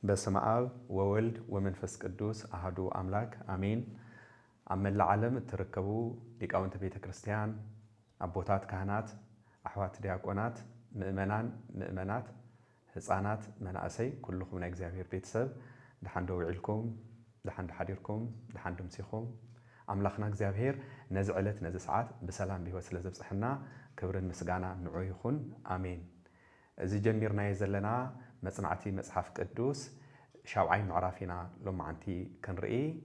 بسم آب وولد ومنفس قدوس أحدو أملاك آمين. أمن العالم تركبوا لقاونت بيت كريستيان أبوتات كهنات أحوات دياقونات مؤمنات حصانات مناسي كلكم من أجزابير بيتسب دحندو وعلكم دحند حديركم دحند مسيخم أملاخنا أجزابير نزعلت نزع ساعات بسلام بيوصل زبصحنا كبرن مسجانا نعيخون آمين. زي جميرنا يزلنا مصنعتي مصحف قدوس شاوعين معرفينا لما عنتي كنرئي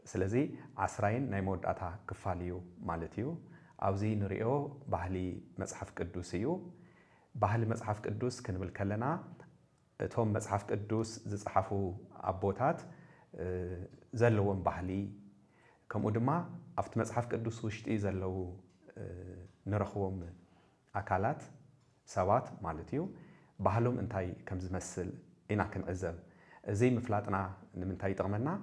سلازي عسرين نايمود أتا كفاليو مالتيو أو زي نرئيو بحلي مصحف قدوسيو بحلي مصحف قدوس كنبل كلنا توم مصحف قدوس زصحفو أبوتات زلوهم بحلي كم قدما أفت مصحف قدوس وشتي زلو نرخوهم أكالات سوات مالتيو بحلهم انتاي كم زمثل إنا كنعزب زي مفلاتنا نمنتاي تغمنا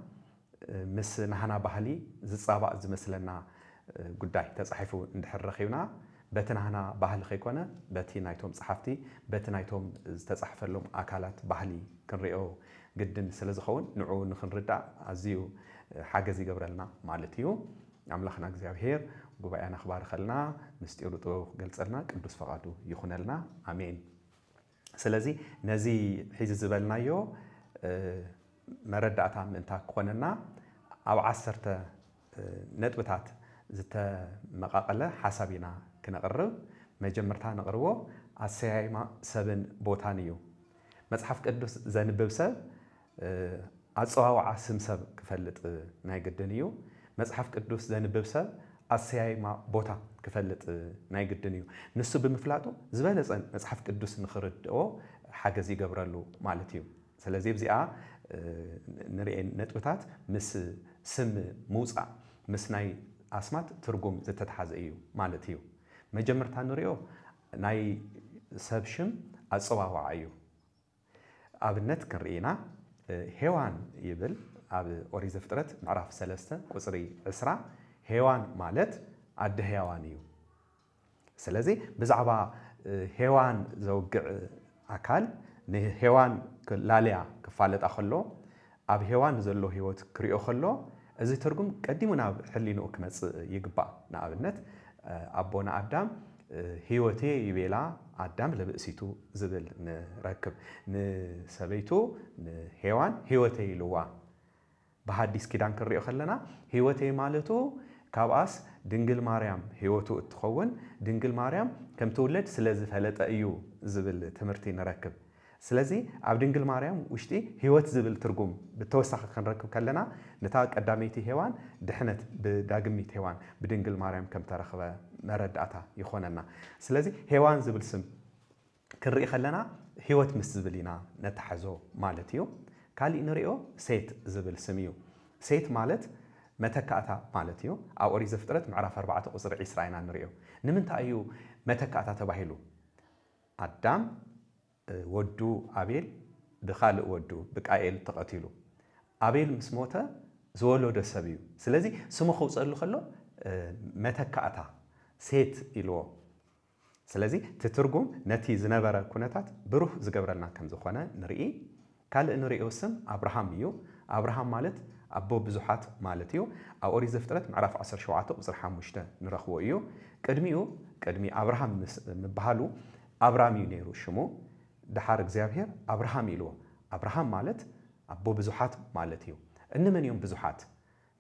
مس نحنا بحلي زصابع زمثلنا قداي تصحفو ندحر رخيونا بتنحنا بحل خيكونا بتي نايتهم صحفتي بتنايتهم تصحف لهم أكالات بحلي كنريو جدا سلازخون نعو نخنردع عزيو حاجة زي قبرلنا مالتيو أملاخنا እግዚአብሔር ጉባኤና خبار خلنا مستيرو تو قلصلنا قدوس فقادو يخون لنا آمين. سلازي نزي حيز زبلنايو مردعتا منتا كوننا أو عسرت نتبتات زت مقاقلة حسابنا كنقرب مجمرتا نقربو السيايما سبن بوتانيو مصحف قدوس زنبب سب أصواو عسم سب كفلت ناي قدنيو مصحف قدوس زنبب سب السيايما بوتا كفلت ناي قدنيو نسو بمفلاتو زبالصن مصحف قدوس نخردو حاجه زي قبرلو مالتيو سلازي بزيا نري نتبتات مس سم موصع مس ناي اسمات ترجم زتتحازيو مالتيو مجمرتا نريو ناي سبشم اصواواعيو ابنت كنرينا هيوان يبل اب اوريز فطرت معرف 3 قصري 10 هيوان مالت عد هيوانيو سلازي بزعبا هيوان زوقع أكل نهيوان لاليا كفالت أخلو أب هيوان زلوا هيوت كريو خلو إذا ترجم قديمنا حلينو كمس يقبع نابنت أبونا آدم هيوتي يبيلا آدم لبسيتو زبل نركب نسبيتو نهيوان هيوتي لوا بحديث كدان كريو خلنا هيوتي مالتو كاباس دنجل ماريام هيوتو تخون دنجل ماريام كم تولد سلازي فلت أيو زبل تمرتي نركب سلازي عبد دنجل ماريام وشتي هيوت زبل ترجم بتوسخ خنركب كلنا نتاق قداميتي هيوان دحنت بداقميت هيوان بدنجل ماريام كم ترخبه مرد أتا يخوننا سلازي هيوان زبل سم كنري خلنا هيوت مس زبلينا نتحزو مالتيو كالي نريو سيت زبل سميو سيت مالت متكاتا مالتيو أو أريز فترة معرف 4 قصر عسرائنا نريو نمنت أيو متكاتا تباهلو آدم ودو أبيل بخالق ودو بقايل تقتلو أبيل مسموته زولو دسبيو سلازي سمو خوصلو خلو متكاتا سيت إلو سلازي تترجم نتي زنبرة كونتات بروح زقبرلنا كم زخوانا نرئي قال نرئيو سم أبراهام يو أبراهام مالت أبو بزحات مالتيو أو أريز فترة معرف 10 شوعات وصر حمشته نرخوه إيو قدمي أبراهام مبهالو أبرامي نيرو شمو دحار እግዚአብሔር أبراهام يلو أبراهام مالت أبو بزحات مالتيو إن من يوم بزحات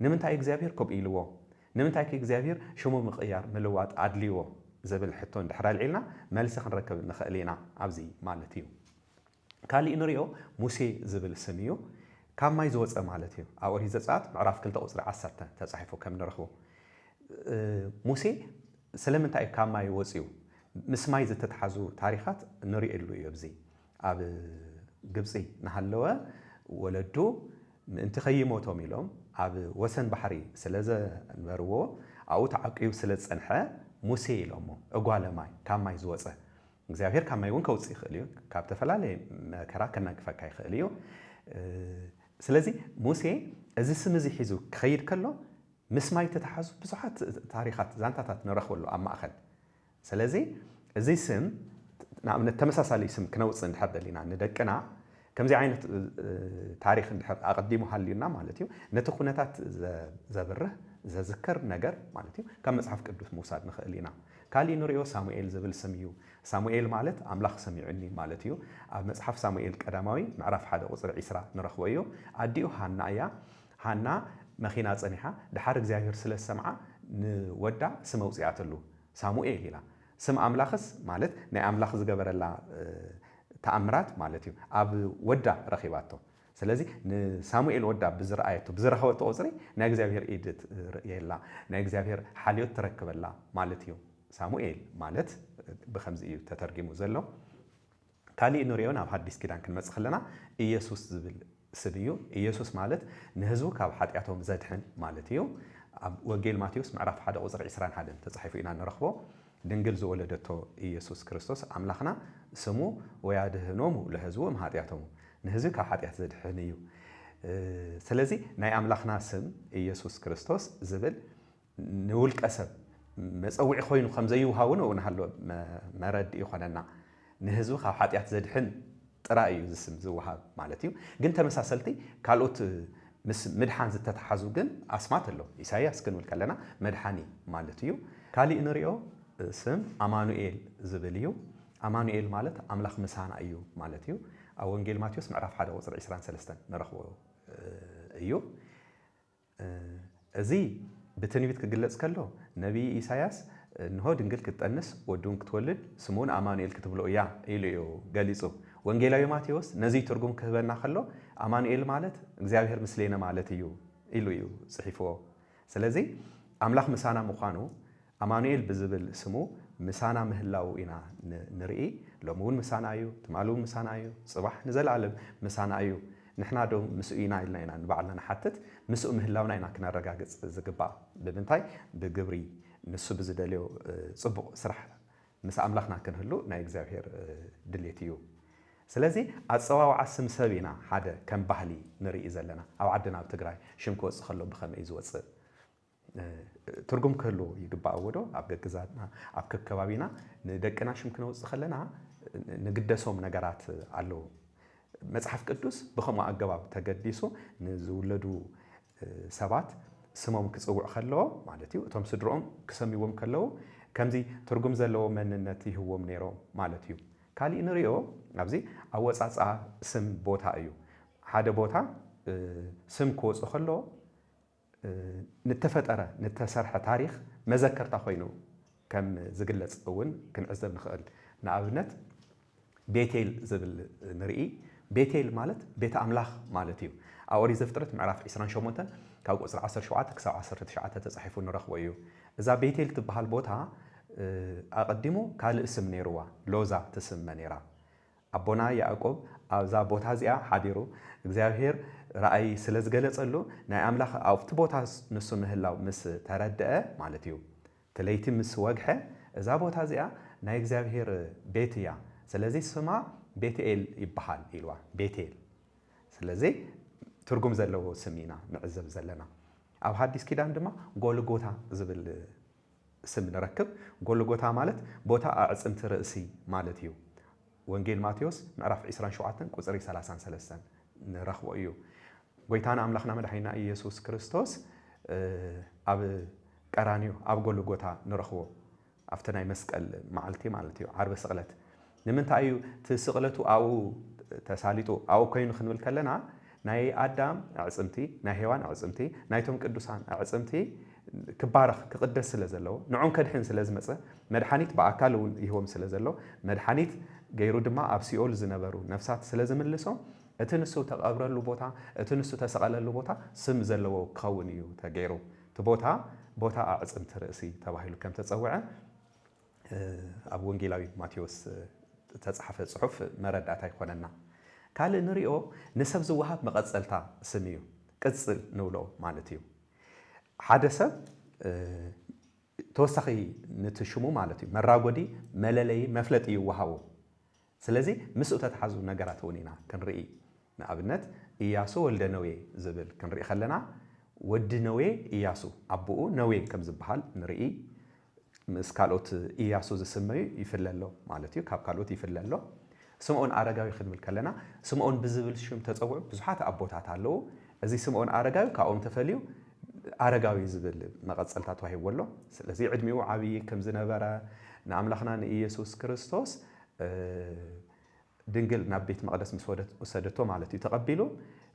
نمنتاي እግዚአብሔር كوب إلو نمنتاي እግዚአብሔር شمو مقيار ملوات عدليو زبل حتون دحر العلنا مالس خنركب نخلينا أبزي مالتيو كالي نريو موسى زبل سميو كم ما يزوج مالتيو أو هي زات معرف كل تقصر 10 تصحيفه كم نرخو موسى سلمت أي كم ما يوزيو مسماي زت تحزو تاريخات نري إلو يبزي أب جبسي نحلوه ولدو أنت خيمه توميلهم أب وسن بحري سلزة المروه أو تعقيب سلز أنحاء موسى لهمه أقوال ماي كم ما يزوجه እግዚአብሔር كم ما يكون كوتسي خليه كابت فلالي كراكنا كفكاي خليه سلازي موسى إذا سمزي حيزو خير كله مسماي تتحزو بزحات تاريخات زانتات نرخو له أما أخذ سلازي إذا سم نعم نتمسس على اسم كنوص نحب لينا ندقنا ከምዚ ዓይነት ታሪክ እንድሕር ኣቀዲሙ ሃልዩና ማለት እዩ ነቲ ኩነታት ዘብርህ ዘዝከር ነገር ማለት እዩ ካብ መጽሓፍ ቅዱስ ምውሳድ ንኽእል ኢና ካሊ ንሪኦ ሳሙኤል ዝብል ስም እዩ ሳሙኤል ማለት ኣምላኽ ሰሚዑኒ ማለት እዩ ኣብ መጽሓፍ ሳሙኤል ቀዳማዊ ምዕራፍ 1 ቁጽሪ 20 ንረኽቦ እዩ ኣዲኡ ሃና እያ ሃና መኺና ጸኒሓ ድሓር እግዚኣብሔር ስለ ሰምዓ ንወዳ ስም ኣውፅያትሉ ሳሙኤል ኢላ ስም ኣምላኽስ ማለት ናይ ኣምላኽ ዝገበረላ ተኣምራት ማለት እዩ ኣብ ወዳ ረኺባቶ ስለዚ ንሳሙኤል ወዳ ብዝረኣየቶ ብዝረኸበቶ ቁፅሪ ናይ እግዚኣብሔር ኢድ ትርእየላ ናይ እግዚኣብሔር ሓልዮት ትረክበላ ማለት እዩ ሳሙኤል ማለት ብከምዚ እዩ ተተርጊሙ ዘሎ ካሊእ ንሪኦ ናብ ሓዲስ ኪዳን ክንመጽእ ከለና ኢየሱስ ዝብል ስም እዩ ኢየሱስ ማለት ንህዝቡ ካብ ሓጢኣቶም ዘድሕን ማለት እዩ ኣብ ወንጌል ማቴዎስ ምዕራፍ 1 ቁጽሪ 21 ተጻሒፉ ኢና ንረኽቦ ድንግል ዝወለደቶ ኢየሱስ ክርስቶስ ኣምላኽና ስሙ ወያድህኖሙ ለህዝቡ እምኃጢኣቶሙ ንህዝቢ ካብ ሓጢኣት ዘድሕን እዩ ስለዚ ናይ ኣምላኽና ስም ኢየሱስ ክርስቶስ ዝብል ንውልቀ ሰብ መፀውዒ ኮይኑ ከም ዘይውሃውን እውን ሃሎ መረዲ ይኾነና ንህዝቢ ካብ ሓጢኣት ዘድሕን ጥራይ እዩ ዝስም ዝውሃብ ማለት እዩ ግን ተመሳሰልቲ ካልኦት ምስ ምድሓን ዝተተሓዙ ግን ኣስማት ኣሎ ኢሳይያስ ክንብል ከለና መድሓኒ ማለት እዩ ካሊእ ንሪኦ ስም ኣማኑኤል ዝብል እዩ ኣማኑኤል ማለት ኣምላኽ ምሳና እዩ ማለት እዩ ኣብ ወንጌል ማቴዎስ ምዕራፍ 1 ቁጽሪ 23 ንረኽቦ እዩ እዚ ብትንቢት ክግለጽ ከሎ ነቢይ ኢሳይያስ እንሆ ድንግል ክትጠንስ ወዱን ክትወልድ ስሙን ኣማኑኤል ክትብሎ እያ ኢሉ እዩ ገሊጹ ወንጌላዊ ማቴዎስ ነዚ ትርጉም ክህበና ከሎ ኣማኑኤል ማለት እግዚአብሔር ምስሌና ማለት እዩ ኢሉ እዩ ጽሒፍዎ ስለዚ ኣምላኽ ምሳና ምዃኑ ኣማኑኤል ብዝብል ስሙ ምሳና ምህላው ኢና ንርኢ ሎሚ እውን ምሳና እዩ ትማሉ ምሳና እዩ ጽባሕ ንዘለዓለም ምሳና እዩ ንሕና ዶ ምስኡ ኢና ኢልና ኢና ንባዕልና ንሓትት ምስኡ ምህላውና ኢና ክነረጋግጽ ዝግባእ ብምንታይ ብግብሪ ንሱ ብዝደልዮ ጽቡቕ ስራሕ ምስ ኣምላኽና ክንህሉ ናይ እግዚኣብሔር ድሌት እዩ ስለዚ ኣፀዋውዓ ስም ሰብ ኢና ሓደ ከም ባህሊ ንርኢ ዘለና ኣብ ዓድና ኣብ ትግራይ ሽም ክወፅእ ከሎ ብኸመይ ዝወፅእ ትርጉም ክህሉ ይግባእ ወዶ ኣብ ገግዛትና ኣብ ከከባቢና ንደቅና ሽም ክነውፅእ ከለና ንግደሶም ነገራት ኣለዉ መጽሓፍ ቅዱስ ብኸምኡ ኣገባብ ተገዲሱ ንዝውለዱ ሰባት ስሞም ክጽውዕ ከለዎ ማለት እዩ እቶም ስድሮኦም ክሰሚዎም ከለዉ ከምዚ ትርጉም ዘለዎ መንነት ይህዎም ነይሮም ማለት እዩ ካሊእ ንሪኦ ኣብዚ ኣወፃፅኣ ስም ቦታ እዩ ሓደ ቦታ ስም ክወፅእ ከሎ ንተፈጠረ ንተሰርሐ ታሪክ መዘከርታ ኮይኑ ከም ዝግለጽ እውን ክንዕዘብ ንኽእል ንኣብነት ቤቴል ዝብል ንርኢ ቤቴል ማለት ቤተ ኣምላኽ ማለት እዩ ኣብ ኦሪት ዘፍጥረት ምዕራፍ 28 ካብ ቁጽሪ 17 ክሳብ 19 ተጻሒፉ ንረኽቦ እዩ እዛ ቤቴል ትበሃል ቦታ ኣቐዲሙ ካልእ ስም ነይሩዋ ሎዛ ትስመ ነይራ ኣቦና ያዕቆብ ኣብዛ ቦታ እዚኣ ሓዲሩ እግዚኣብሔር ረኣይ ስለ ዝገለጸሉ ናይ ኣምላኽ ኣብቲ ቦታ ንሱ ምህላው ምስ ተረድአ ማለት እዩ ትለይቲ ምስ ወግሐ እዛ ቦታ እዚኣ ናይ እግዚኣብሔር ቤት እያ ስለዚ ስማ ቤቴል ይበሃል ኢልዋ ቤቴል ስለዚ ትርጉም ዘለዎ ስም ኢና ንዕዘብ ዘለና ኣብ ሓዲስ ኪዳን ድማ ጎልጎታ ዝብል ስም ንረክብ ጎልጎታ ማለት ቦታ ኣዕጽምቲ ርእሲ ማለት እዩ ወንጌል ማቴዎስ ምዕራፍ 27 ቁጽሪ 33 ንረኽቦ እዩ ጎይታና ኣምላኽና መድሓኒና ኢየሱስ ክርስቶስ ኣብ ቀራንዮ ኣብ ጎልጎታ ንረኽቦ ኣብቲ ናይ መስቀል መዓልቲ ማለት እዩ ዓርቢ ስቕለት ንምንታይ እዩ እቲ ስቕለቱ ኣብኡ ተሳሊጡ ኣብኡ ኮይኑ ክንብል ከለና ናይ ኣዳም ኣዕጽምቲ ናይ ሄዋን ኣዕጽምቲ ናይቶም ቅዱሳን ኣዕጽምቲ ክባረኽ ክቅደስ ስለ ዘለዎ ንዖም ከድሕን ስለ ዝመፀ መድሓኒት ብኣካል እውን ይህቦም ስለ ዘሎ መድሓኒት ገይሩ ድማ ኣብ ሲኦል ዝነበሩ ነፍሳት ስለ ዝምልሶም እቲ ንሱ ተቐብረሉ ቦታ እቲ ንሱ ተሰቐለሉ ቦታ ስም ዘለዎ ክኸውን እዩ ተገይሩ እቲ ቦታ ኣዕጽምቲ ርእሲ ተባሂሉ ከም ተፀውዐ ኣብ ወንጌላዊ ማቴዎስ ተጻሕፈ ጽሑፍ መረዳእታ ይኮነና ካልእ ንሪኦ ንሰብ ዝወሃብ መቐፀልታ ስም እዩ ቅጽል ንብሎ ማለት እዩ ሓደ ሰብ ተወሳኺ ነቲ ሽሙ ማለት እዩ መራጎዲ መለለይ መፍለጢ ይወሃቡ ስለዚ ምስኡ ተተሓዙ ነገራት እውን ኢና ክንርኢ ንኣብነት ኢያሱ ወልደ ነዌ ዝብል ክንርኢ ከለና ወዲ ነዌ ኢያሱ ኣቦኡ ነዌ ከም ዝበሃል ንርኢ ምስ ካልኦት ኢያሱ ዝስመዩ ይፍለሎ ማለት እዩ ካብ ካልኦት ይፍለሎ ስምዖን አረጋዊ ክንብል ከለና ስምዖን ብዝብል ሽም ተጸውዑ ብዙሓት ኣቦታት ኣለዉ እዚ ስምዖን አረጋዊ ካብኦም ተፈልዩ አረጋዊ ዝብል መቐጸልታ ተዋሂብዎ ስለዚ ዕድሚኡ ዓብይ ከም ዝነበረ ንኣምላኽና ንኢየሱስ ክርስቶስ ድንግል ናብ ቤት መቕደስ ምስ ወሰደቶ ማለት እዩ ተቐቢሉ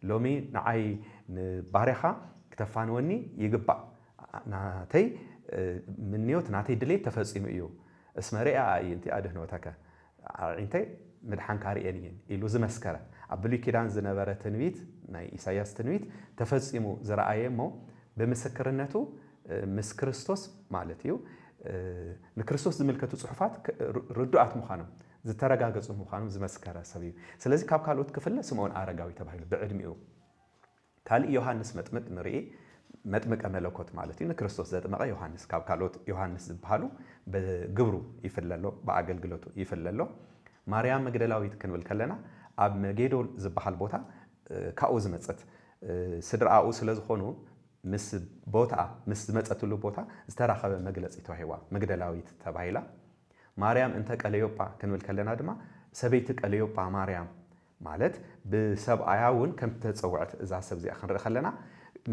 ሎሚ ንዓይ ንባርያኻ ክተፋንወኒ ይግባእ ናተይ ምንዮት ናተይ ድሌት ተፈጺሙ እዩ እስመ ሪኣ ኣዕይንቲ ኣድህኖተከ ኣዕይንተይ ምድሓንካ ርአን እየን ኢሉ ዝመስከረ ኣብ ብሉይ ኪዳን ዝነበረ ትንቢት ናይ ኢሳያስ ትንቢት ተፈጺሙ ዝረኣየ እሞ ብምስክርነቱ ምስ ክርስቶስ ማለት እዩ ንክርስቶስ ዝምልከቱ ጽሑፋት ርዱኣት ምዃኖም ዝተረጋገጹ ምዃኖም ዝመስከረ ሰብ እዩ ስለዚ ካብ ካልኦት ክፍለ ስምዖን አረጋዊ ተባሂሉ ብዕድሚኡ ካልእ ዮሃንስ መጥምቅ ንርኢ መጥምቀ መለኮት ማለት እዩ ንክርስቶስ ዘጥመቀ ዮሃንስ ካብ ካልኦት ዮሃንስ ዝበሃሉ በግብሩ ይፍለሎ በአገልግሎቱ ይፍለሎ ማርያም መግደላዊት ክንብል ከለና ኣብ መጌዶል ዝበሃል ቦታ ካብኡ ዝመጸት ስድራኡ ስለዝኾኑ ምስ ቦታ ምስ ዝመጸትሉ ቦታ ዝተራኸበ መግለጺ ተዋሂባ መግደላዊት ተባሂላ ማርያም እንተ ቀለዮጳ ክንብል ከለና ድማ ሰበይቲ ቀለዮጳ ማርያም ማለት ብሰብኣያውን ከም ተጸውዐት እዛ ሰብ እዚኣ ክንርኢ ከለና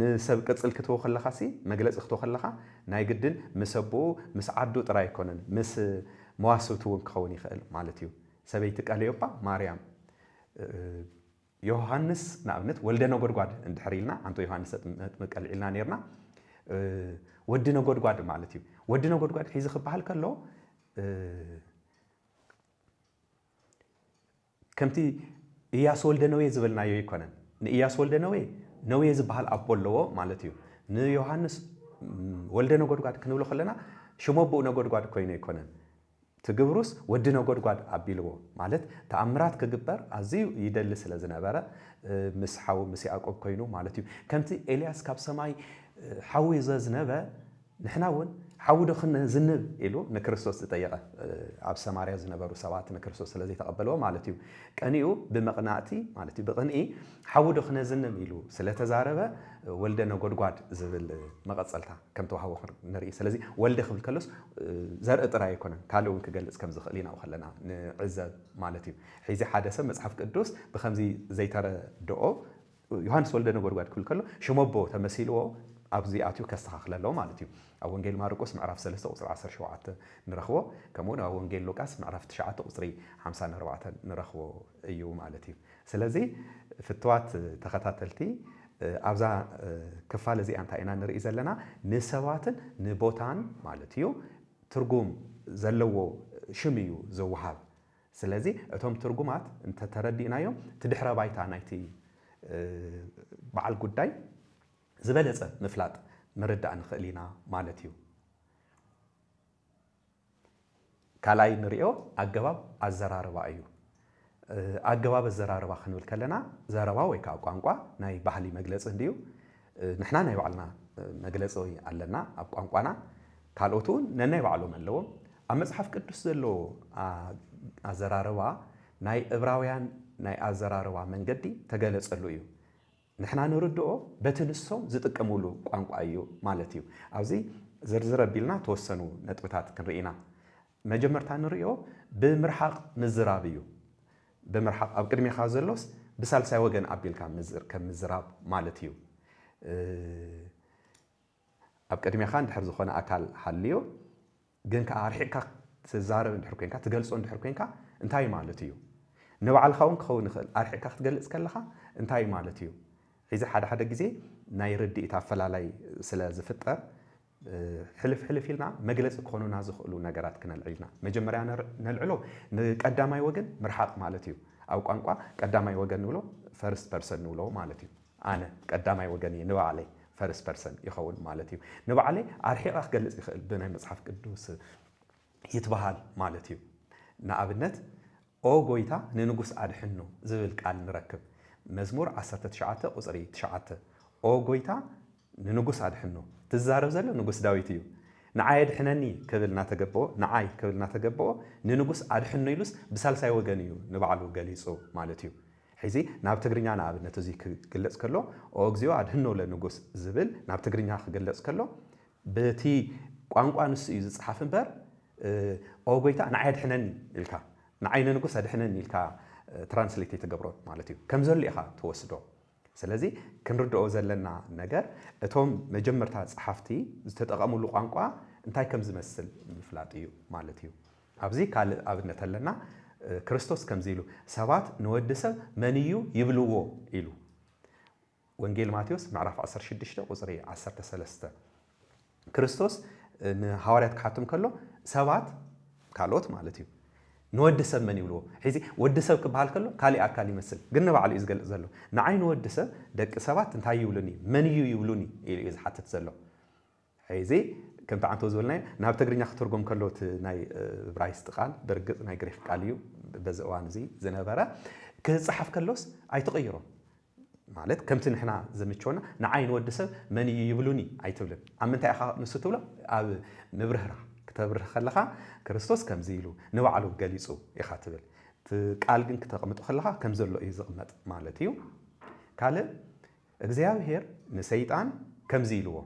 ንሰብ ቅጽል ክትቦ ከለኻሲ መግለጺ ክትቦ ከለኻ ናይ ግድን ምሰብኡ ምስ ዓዱ ጥራይ ኣይኮነን ምስ መዋስብቱ እውን ክኸውን ይኽእል ማለት እዩ ሰበይቲ ቀለዮጳ ማርያም ዮሐንስ ንኣብነት ወልደ ነጎድጓድ እንድሕር ኢልና አንቶ ዮሐንስ መጥምቅ ኢልና ነርና ወዲ ነጎድጓድ ማለት እዩ ወዲ ነጎድጓድ ሒዚ ክበሃል ከሎ ከምቲ ኢያስ ወልደ ነዌ ዝብልናዮ ይኮነን ንኢያስ ወልደ ነዌ ዝበሃል ኣቦ ኣለዎ ማለት እዩ ንዮሐንስ ወልደ ነጎድጓድ ክንብሎ ከለና ሽሞ ኣቦኡ ነጎድጓድ ኮይኑ ይኮነን ትግብሩስ ወዲ ነጎድጓድ ኣቢልዎ ማለት ተኣምራት ክግበር ኣዝዩ ይደሊ ስለ ዝነበረ ምስ ሓዊ ምስ ያዕቆብ ኮይኑ ማለት እዩ ከምቲ ኤልያስ ካብ ሰማይ ሓዊ ዘዝነበ ንሕና እውን ሓዊ ዶ ክንዝንብ ኢሉ ንክርስቶስ ዝጠየቐ ኣብ ሰማርያ ዝነበሩ ሰባት ንክርስቶስ ስለዘይ ተቐበልዎ ማለት እዩ ቀኒኡ ብመቕናእቲ ማለት እዩ ብቕንኢ ሓዊ ዶ ክንዝንብ ኢሉ ስለተዛረበ ወልደ ነጎድጓድ ዝብል መቐጸልታ ከም ተዋህቦ ንርኢ ስለዚ ወልደ ክብል ከሎስ ዘርኢ ጥራይ ኣይኮነን ካልእ እውን ክገልጽ ከም ዝኽእል ኢና ከለና ንዕዘብ ማለት እዩ ሒዚ ሓደ ሰብ መጽሓፍ ቅዱስ ብከምዚ ዘይተረድኦ ዮሐንስ ወልደ ነጎድጓድ ክብል ከሎ ሽሞ ኣቦ ተመሲልዎ ኣብዚ ኣትዩ ከስተኻኽለሎ ማለት እዩ ኣብ ወንጌል ማርቆስ ምዕራፍ 3 ቁጽሪ 17 ንረኽቦ ከምኡውን ኣብ ወንጌል ሉቃስ ምዕራፍ 9 ቁጽሪ 54 ንረኽቦ እዩ ማለት እዩ ስለዚ ፍትዋት ተኸታተልቲ ኣብዛ ክፋል እዚኣ እንታይ ኢና ንርኢ ዘለና ንሰባትን ንቦታን ማለት እዩ ትርጉም ዘለዎ ሽም እዩ ዝወሃብ ስለዚ እቶም ትርጉማት እንተተረዲእናዮም ትድሕረ ባይታ ናይቲ በዓል ጉዳይ ዝበለጸ ምፍላጥ ምርዳእ ንኽእል ኢና ማለት እዩ ካልኣይ ንሪኦ ኣገባብ ኣዘራርባ እዩ ኣገባብ ኣዘራርባ ክንብል ከለና ዘረባ ወይ ከዓ ቋንቋ ናይ ባህሊ መግለፂ እንድዩ ንሕና ናይ ባዕልና መግለፂ ኣለና ኣብ ቋንቋና ካልኦት እውን ነናይ ባዕሎም ኣለዎም ኣብ መጽሓፍ ቅዱስ ዘለዎ ኣዘራርባ ናይ ዕብራውያን ናይ ኣዘራርባ መንገዲ ተገለጸሉ እዩ ንሕና ንርድኦ በቲ ንሶም ዝጥቀሙሉ ቋንቋ እዩ ማለት እዩ ኣብዚ ዝርዝር ኣቢልና ተወሰኑ ነጥብታት ክንርኢና መጀመርታ ንሪኦ ብምርሓቕ ምዝራብ እዩ ብምርሓቕ ኣብ ቅድሚኻ ዘሎስ ብሳልሳይ ወገን ኣቢልካ ከም ምዝራብ ማለት እዩ ኣብ ቅድሚኻ እንድሕር ዝኾነ ኣካል ሃልዮ ግን ከዓ ርሒቕካ ትዛረብ እንድሕር ኮንካ ትገልጾ እንድሕር ኮንካ እንታይ ማለት እዩ ንባዕልኻ እውን ክኸውን ይኽእል ኣርሒቕካ ክትገልጽ ከለኻ እንታይ ማለት እዩ ሒዚ ሓደ ግዜ ናይ ርድኢት ኣፈላላይ ስለ ዝፍጠር ሕልፍ ኢልና መግለፂ ክኾኑና ዝኽእሉ ነገራት ክነልዕልና መጀመርያ ነልዕሎ ንቀዳማይ ወገን ምርሓቕ ማለት እዩ ኣብ ቋንቋ ቀዳማይ ወገን ንብሎ ፈርስት ፐርሰን ንብሎ ማለት እዩ ኣነ ቀዳማይ ወገን እየ ንባዕለይ ፈርስት ፐርሰን ይኸውን ማለት እዩ ንባዕለይ ኣርሒቓ ክገልጽ ይኽእል ብናይ መጽሓፍ ቅዱስ ይትበሃል ማለት እዩ ንኣብነት ኦ ጎይታ ንንጉስ ኣድሕኑ ዝብል ቃል ንረክብ መዝሙር 19 ቁጽሪ 9 ኦ ጎይታ ንንጉስ ኣድሕኑ ትዛረብ ዘሎ ንጉስ ዳዊት እዩ ንዓይ ኣድሕነኒ ክብል እናተገበኦ ንዓይ ክብል እናተገበኦ ንንጉስ ኣድሕኑ ኢሉስ ብሳልሳይ ወገን እዩ ንባዕሉ ገሊጹ ማለት እዩ ሒዚ ናብ ትግርኛ ንኣብነት እዚ ክግለጽ ከሎ ኦ እግዚኦ ኣድሕኖ ለንጉስ ዝብል ናብ ትግርኛ ክግለጽ ከሎ በቲ ቋንቋ ንሱ እዩ ዝጽሓፍ እምበር ኦ ጎይታ ንዓይ ኣድሕነኒ ኢልካ ንዓይነ ንጉስ ኣድሕነኒ ኢልካ ትራንስሌት የተገብሮ ማለት እዩ ከም ዘሎ ኢኻ ትወስዶ ስለዚ ክንርድኦ ዘለና ነገር እቶም መጀመርታ ጸሓፍቲ ዝተጠቐሙሉ ቋንቋ እንታይ ከም ዝመስል ምፍላጥ እዩ ማለት እዩ ኣብዚ ካልእ ኣብነት ኣለና ክርስቶስ ከምዚ ኢሉ ሰባት ንወዲ ሰብ መን እዩ ይብልዎ ኢሉ ወንጌል ማቴዎስ ምዕራፍ 16 ቁጽሪ 13 ክርስቶስ ንሐዋርያት ክሓትም ከሎ ሰባት ካልኦት ማለት እዩ ንወዲ ሰብ መን ይብልዎ ሕዚ ወዲ ሰብ ክበሃል ከሎ ካልእ ኣካል ይመስል ግን ንባዕሉ እዩ ዝገልጽ ዘሎ ንዓይኑ ወዲ ሰብ ደቂ ሰባት እንታይ ይብሉኒ መን እዩ ይብሉኒ ኢሉ እዩ ዝሓትት ዘሎ ሕዚ ከምቲ ዓንቶ ዝበልናዮ ናብ ትግርኛ ክትርጉም ከሎ እቲ ናይ ዕብራይስጥ ቃል በርግጥ ናይ ግሪክ ቃል እዩ በዚ እዋን እዚ ዝነበረ ክፅሓፍ ከሎስ ኣይትቕይሮ ማለት ከምቲ ንሕና ዝምቸውና ንዓይኑ ወዲ ሰብ መን እዩ ይብሉኒ ኣይትብልን ኣብ ምንታይ ኢኻ ንሱ ትብሎ ኣብ ምብርህራ ክትብርህ ከለኻ ክርስቶስ ከምዚ ኢሉ ንባዕሉ ገሊጹ ኢኻ ትብል እቲ ቃል ግን ክተቕምጦ ከለኻ ከም ዘሎ እዩ ዝቕመጥ ማለት እዩ ካልእ እግዚኣብሔር ንሰይጣን ከምዚ ኢልዎ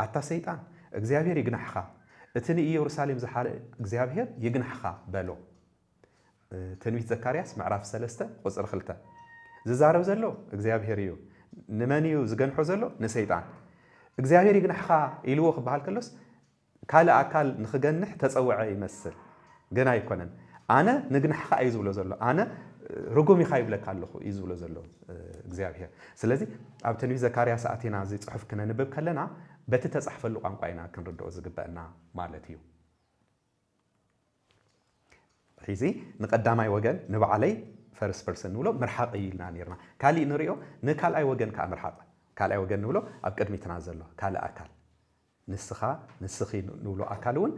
ኣታ ሰይጣን እግዚኣብሔር ይግናሕኻ እቲ ንኢየሩሳሌም ዝሓለ እግዚኣብሔር ይግናሕኻ በሎ ትንቢት ዘካርያስ ምዕራፍ 3 ቁጽሪ 2 ዝዛረብ ዘሎ እግዚኣብሔር እዩ ንመን እዩ ዝገንሖ ዘሎ ንሰይጣን እግዚኣብሔር ይግናሕኻ ኢልዎ ክበሃል ከሎስ ካልእ ኣካል ንኽገንሕ ተፀውዐ ይመስል ግን ኣይኮነን ኣነ ንግናሕኻ እዩ ዝብሎ ዘሎ ኣነ ርጉም ኢኻ ይብለካ ኣለኹ እዩ ዝብሎ ዘሎ እግዚኣብሔር ስለዚ ኣብ ትንቢት ዘካርያስ ኣቴና እዚ ጽሑፍ ክነንብብ ከለና በቲ ተጻሕፈሉ ቋንቋ ኢና ክንርድኦ ዝግበአና ማለት እዩ ሕዚ ንቀዳማይ ወገን ንባዕለይ ፈርስት ፐርሰን ንብሎ ምርሓቕ ኢልና ነርና ካልእ ንሪኦ ንካልኣይ ወገን ከዓ ምርሓቕ ካልኣይ ወገን ንብሎ ኣብ ቅድሚትና ዘሎ ካልእ ኣካል ንስኻ ንስኺ ንብሎ ኣካል እውን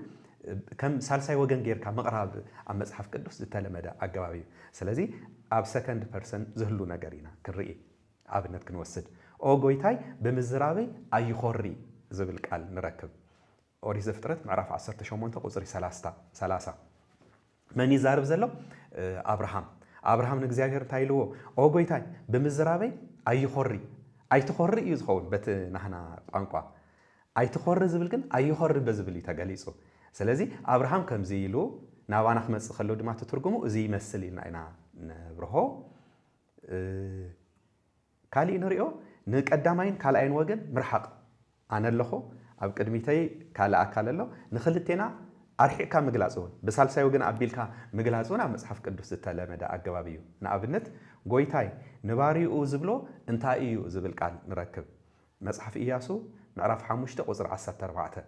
ከም ሳልሳይ ወገን ጌርካ ምቕራብ ኣብ መጽሓፍ ቅዱስ ዝተለመደ ኣገባብ እዩ ስለዚ ኣብ ሰከንድ ፐርሰን ዝህሉ ነገር ኢና ክንርኢ ኣብነት ክንወስድ ኦ ጎይታይ ብምዝራበይ ኣይኾሪ ዝብል ቃል ንረክብ ኦሪት ዘፍጥረት ምዕራፍ 18 ቁጽሪ 30 መን ይዛርብ ዘሎ ኣብርሃም ንእግዚኣብሔር እንታይ ኢልዎ ኦ ጎይታይ ብምዝራበይ ኣይኾሪ ኣይትኾሪ እዩ ዝኸውን በቲ ናህና ቋንቋ ኣይትኾሪ ዝብል ግን ኣይኾሪ በዝብል እዩ ተገሊጹ ስለዚ ኣብርሃም ከምዚ ኢሉ ናባና ክመጽእ ከሎ ድማ ትርጉሙ እዚ ይመስል ኢልና ኢና ነብርሆ ካልእ ንሪኦ ንቀዳማይን ካልኣይን ወገን ምርሓቕ ኣነ ኣለኹ ኣብ ቅድሚተይ ካልእ ኣካል ኣሎ ንኽልቴና ኣርሒቕካ ምግላጽ እውን ብሳልሳይ ወገን ኣቢልካ ምግላጽ እውን ኣብ መጽሓፍ ቅዱስ ዝተለመደ ኣገባብ እዩ ንኣብነት ጎይታይ ንባሪኡ ዝብሎ እንታይ እዩ ዝብል ቃል ንረክብ መጽሓፍ ኢያሱ ምዕራፍ 5 ቁጽሪ 14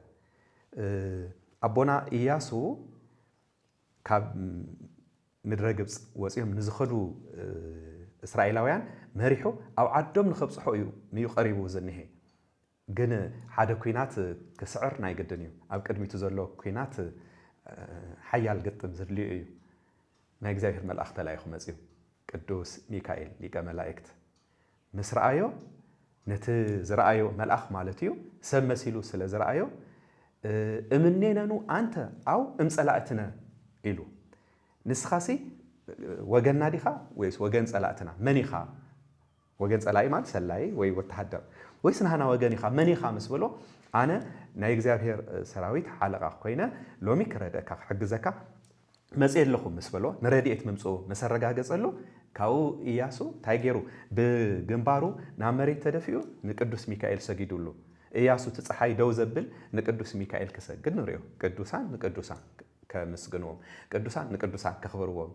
ኣቦና ኢያሱ ካብ ምድረ ግብፅ ወፂኦም ንዝኸዱ እስራኤላውያን መሪሑ ኣብ ዓዶም ንኸብፅሖ እዩ ንዩ ቀሪቡ ዝኒሄ ግን ሓደ ኩናት ክስዕር ናይ ግድን እዩ ኣብ ቅድሚቱ ዘሎ ኩናት ሓያል ግጥም ዘድልዩ እዩ ናይ እግዚኣብሔር መልኣኽ ተላኢኹ መፅዩ ቅዱስ ሚካኤል ሊቀ መላእክት ምስ ረኣዮ ነቲ ዝረኣዮ መልኣኽ ማለት እዩ ሰብ መሲሉ ስለ ዝረኣዮ እምኔነኑ አንተ ኣው እምጸላእትነ ኢሉ ንስኻሲ ወገንና ዲኻ ወይስ ወገን ጸላእትና መን ኢኻ ወገን ጸላኢ ማለት ሰላይ ወይ ወተሃደር ወይስ ንሃና ወገን ኢኻ መን ኢኻ ምስ በሎ ኣነ ናይ እግዚኣብሔር ሰራዊት ሓለቓ ኮይነ ሎሚ ክረድአካ ክሕግዘካ መፅእ ኣለኹ ምስ በሎ ንረድኤት ምምፅኡ መሰረጋገፀሉ ካብኡ ኢያሱ እንታይ ገይሩ ብግንባሩ ናብ መሬት ተደፊኡ ንቅዱስ ሚካኤል ሰጊዱሉ ኢያሱ ትፀሓይ ደው ዘብል ንቅዱስ ሚካኤል ክሰግድ ንሪኦ ቅዱሳን ንቅዱሳን ከምስግንዎም ቅዱሳን ንቅዱሳን ከኽብርዎም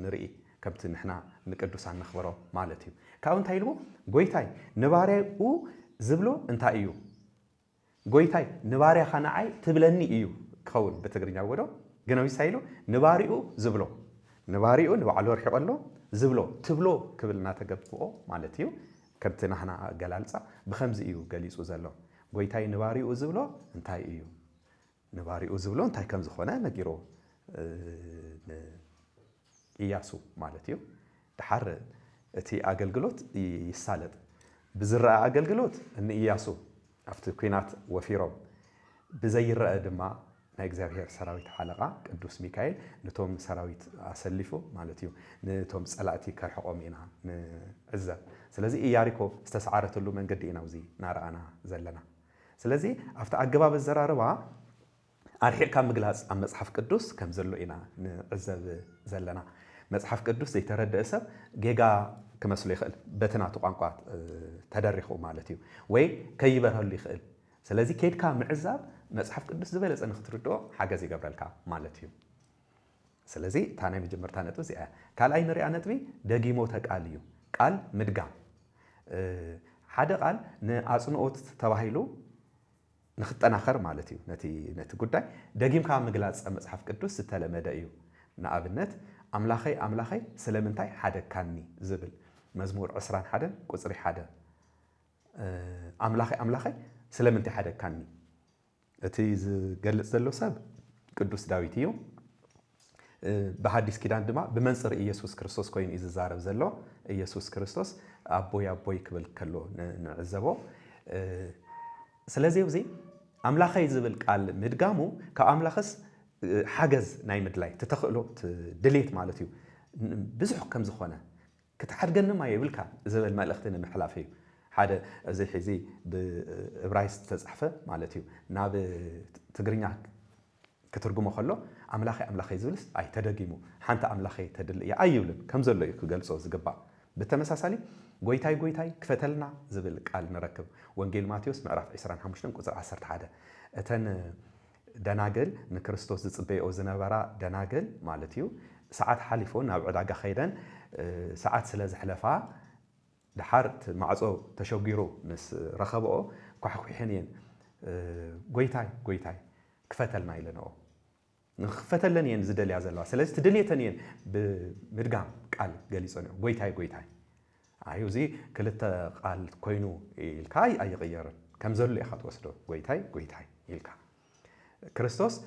ንርኢ ከምቲ ንሕና ንቅዱሳን ነኽብሮ ማለት እዩ ካብኡ እንታይ ኢልዎ ጎይታይ ንባርያኡ ዝብሎ እንታይ እዩ ጎይታይ ንባርያኻ ንዓይ ትብለኒ እዩ ክኸውን ብትግርኛ ወዶ ግን ኣብ ኢሉ ንባሪኡ ዝብሎ ንባሪኡ ንባዕሉ ርሒቑ ኣሎ ዝብሎ ትብሎ ክብል እናተገብኦ ማለት እዩ ከምቲ ናህና ገላልፃ ብከምዚ እዩ ገሊፁ ዘሎ ጎይታይ ንባሪኡ ዝብሎ እንታይ እዩ ንባሪኡ ዝብሎ እንታይ ከም ዝኾነ ነጊሮ ኢያሱ ማለት እዩ ድሓር እቲ ኣገልግሎት ይሳለጥ ብዝረአ ኣገልግሎት ንኢያሱ ኣብቲ ኩናት ወፊሮም ብዘይረአ ድማ ናይ እግዚአብሔር ሰራዊት ሓለቓ ቅዱስ ሚካኤል ነቶም ሰራዊት ኣሰሊፉ ማለት እዩ ነቶም ጸላእቲ ከርሕቆም ኢና ንዕዘብ ስለዚ ኢያሪኮ ዝተሰዓረተሉ መንገዲ ኢና ውዚ ናርኣና ዘለና ስለዚ ኣብቲ ኣገባብ ዘራርባ أرحيل كم مجلس أم مصحف قدوس كم زلوا إنا نعزب زلنا مصحف قدوس زي ترد أسب جيجا كما سلي خل بتنا تقانقات تدرخوا مالتيو وي كيبره اللي خل سلازي كيد كام معزب مصحف قدوس زبالة أنا اختردو حاجة زي قبل الكام مالتيو سلازي تاني مجمر تاني توزي قال أي نري أنا تبي دقي موتك قاليو قال مدقام حدا قال نأصنعوت تواهيلو نخت أنا آخر مالتيو نتي قداي دقيم كام مجلس مصحف قدوس ستلمده إيو نأبنت أملاخي سلامنتاي حدا كاني زبل مزمور عسران حدا قصري حدا أملاخي سلامنتي حدا كاني أتيز قلت زلو سب قدوس داويتيو بحديث كدان دما بمنصر إيسوس كريستوس كوين إذا زارب زلو إيسوس كريستوس أبوي كبل كله نعزبو سلازي وزي أملاخي زبل قال مدقامو كأملاخس حجز نايمد لاي تتخلو دليت مالتيو بزح كم زخونه كتحرجنا ما يبلكا زبل ما الاختنا محلافيو حدا زي حزي بإبرايس تصحفه مالتيو ناب تقرينا كترجمه خلو أملاخي زبلس أي تدقيمو حنت أملاخي تدل يا أيولن كم زلوا يقولوا زقبا بالتمساسالي قويتاي كفتلنا زبل قال نركب وانجيل ماتيوس معرف 25 قصر 10 حدا أتن دناجل نكريستوس زبيئو زنبرا دناجل مالتيو ساعات حليفون ناب عداقة خيدان ساعات سلاز حلفا دحارت معصو تشوقيرو نس رخبو كحكو حنين قويتاي كفتلنا إلنو نخفتلن ين زدل يا زلوا سلاز تدليتنين بمرقام قال قاليسوني قويتاي أيو زي كلتا قال كوينو الكاي أي غير كم زلوا يخط وصلوا قويتاي الكا كريستوس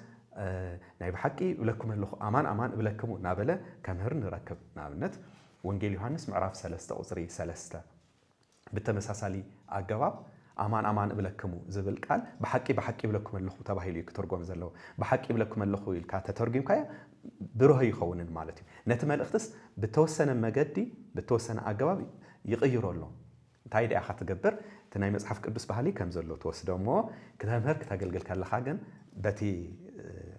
ناي بحقي ولكم اللخ أمان ولكم نابله كمهر نركب نابنت وانجيل يوحنس معرف 3 قصري 3 بالتمساسالي أجواب أمان ولكم زبل قال بحقي ولكم اللخ تباهيلي كترجم زلوا بحقي ولكم اللخ الكا تترجم كايا بروه يخونن مالتي نتمل اختس بتوسن مجدي بتوسن أجواب يغيروا له تايد أخذ تجبر تناي مصحف قدوس بحالي كم زلوا توسدوا مو كتمهر كتاجل كلا حاجن بتي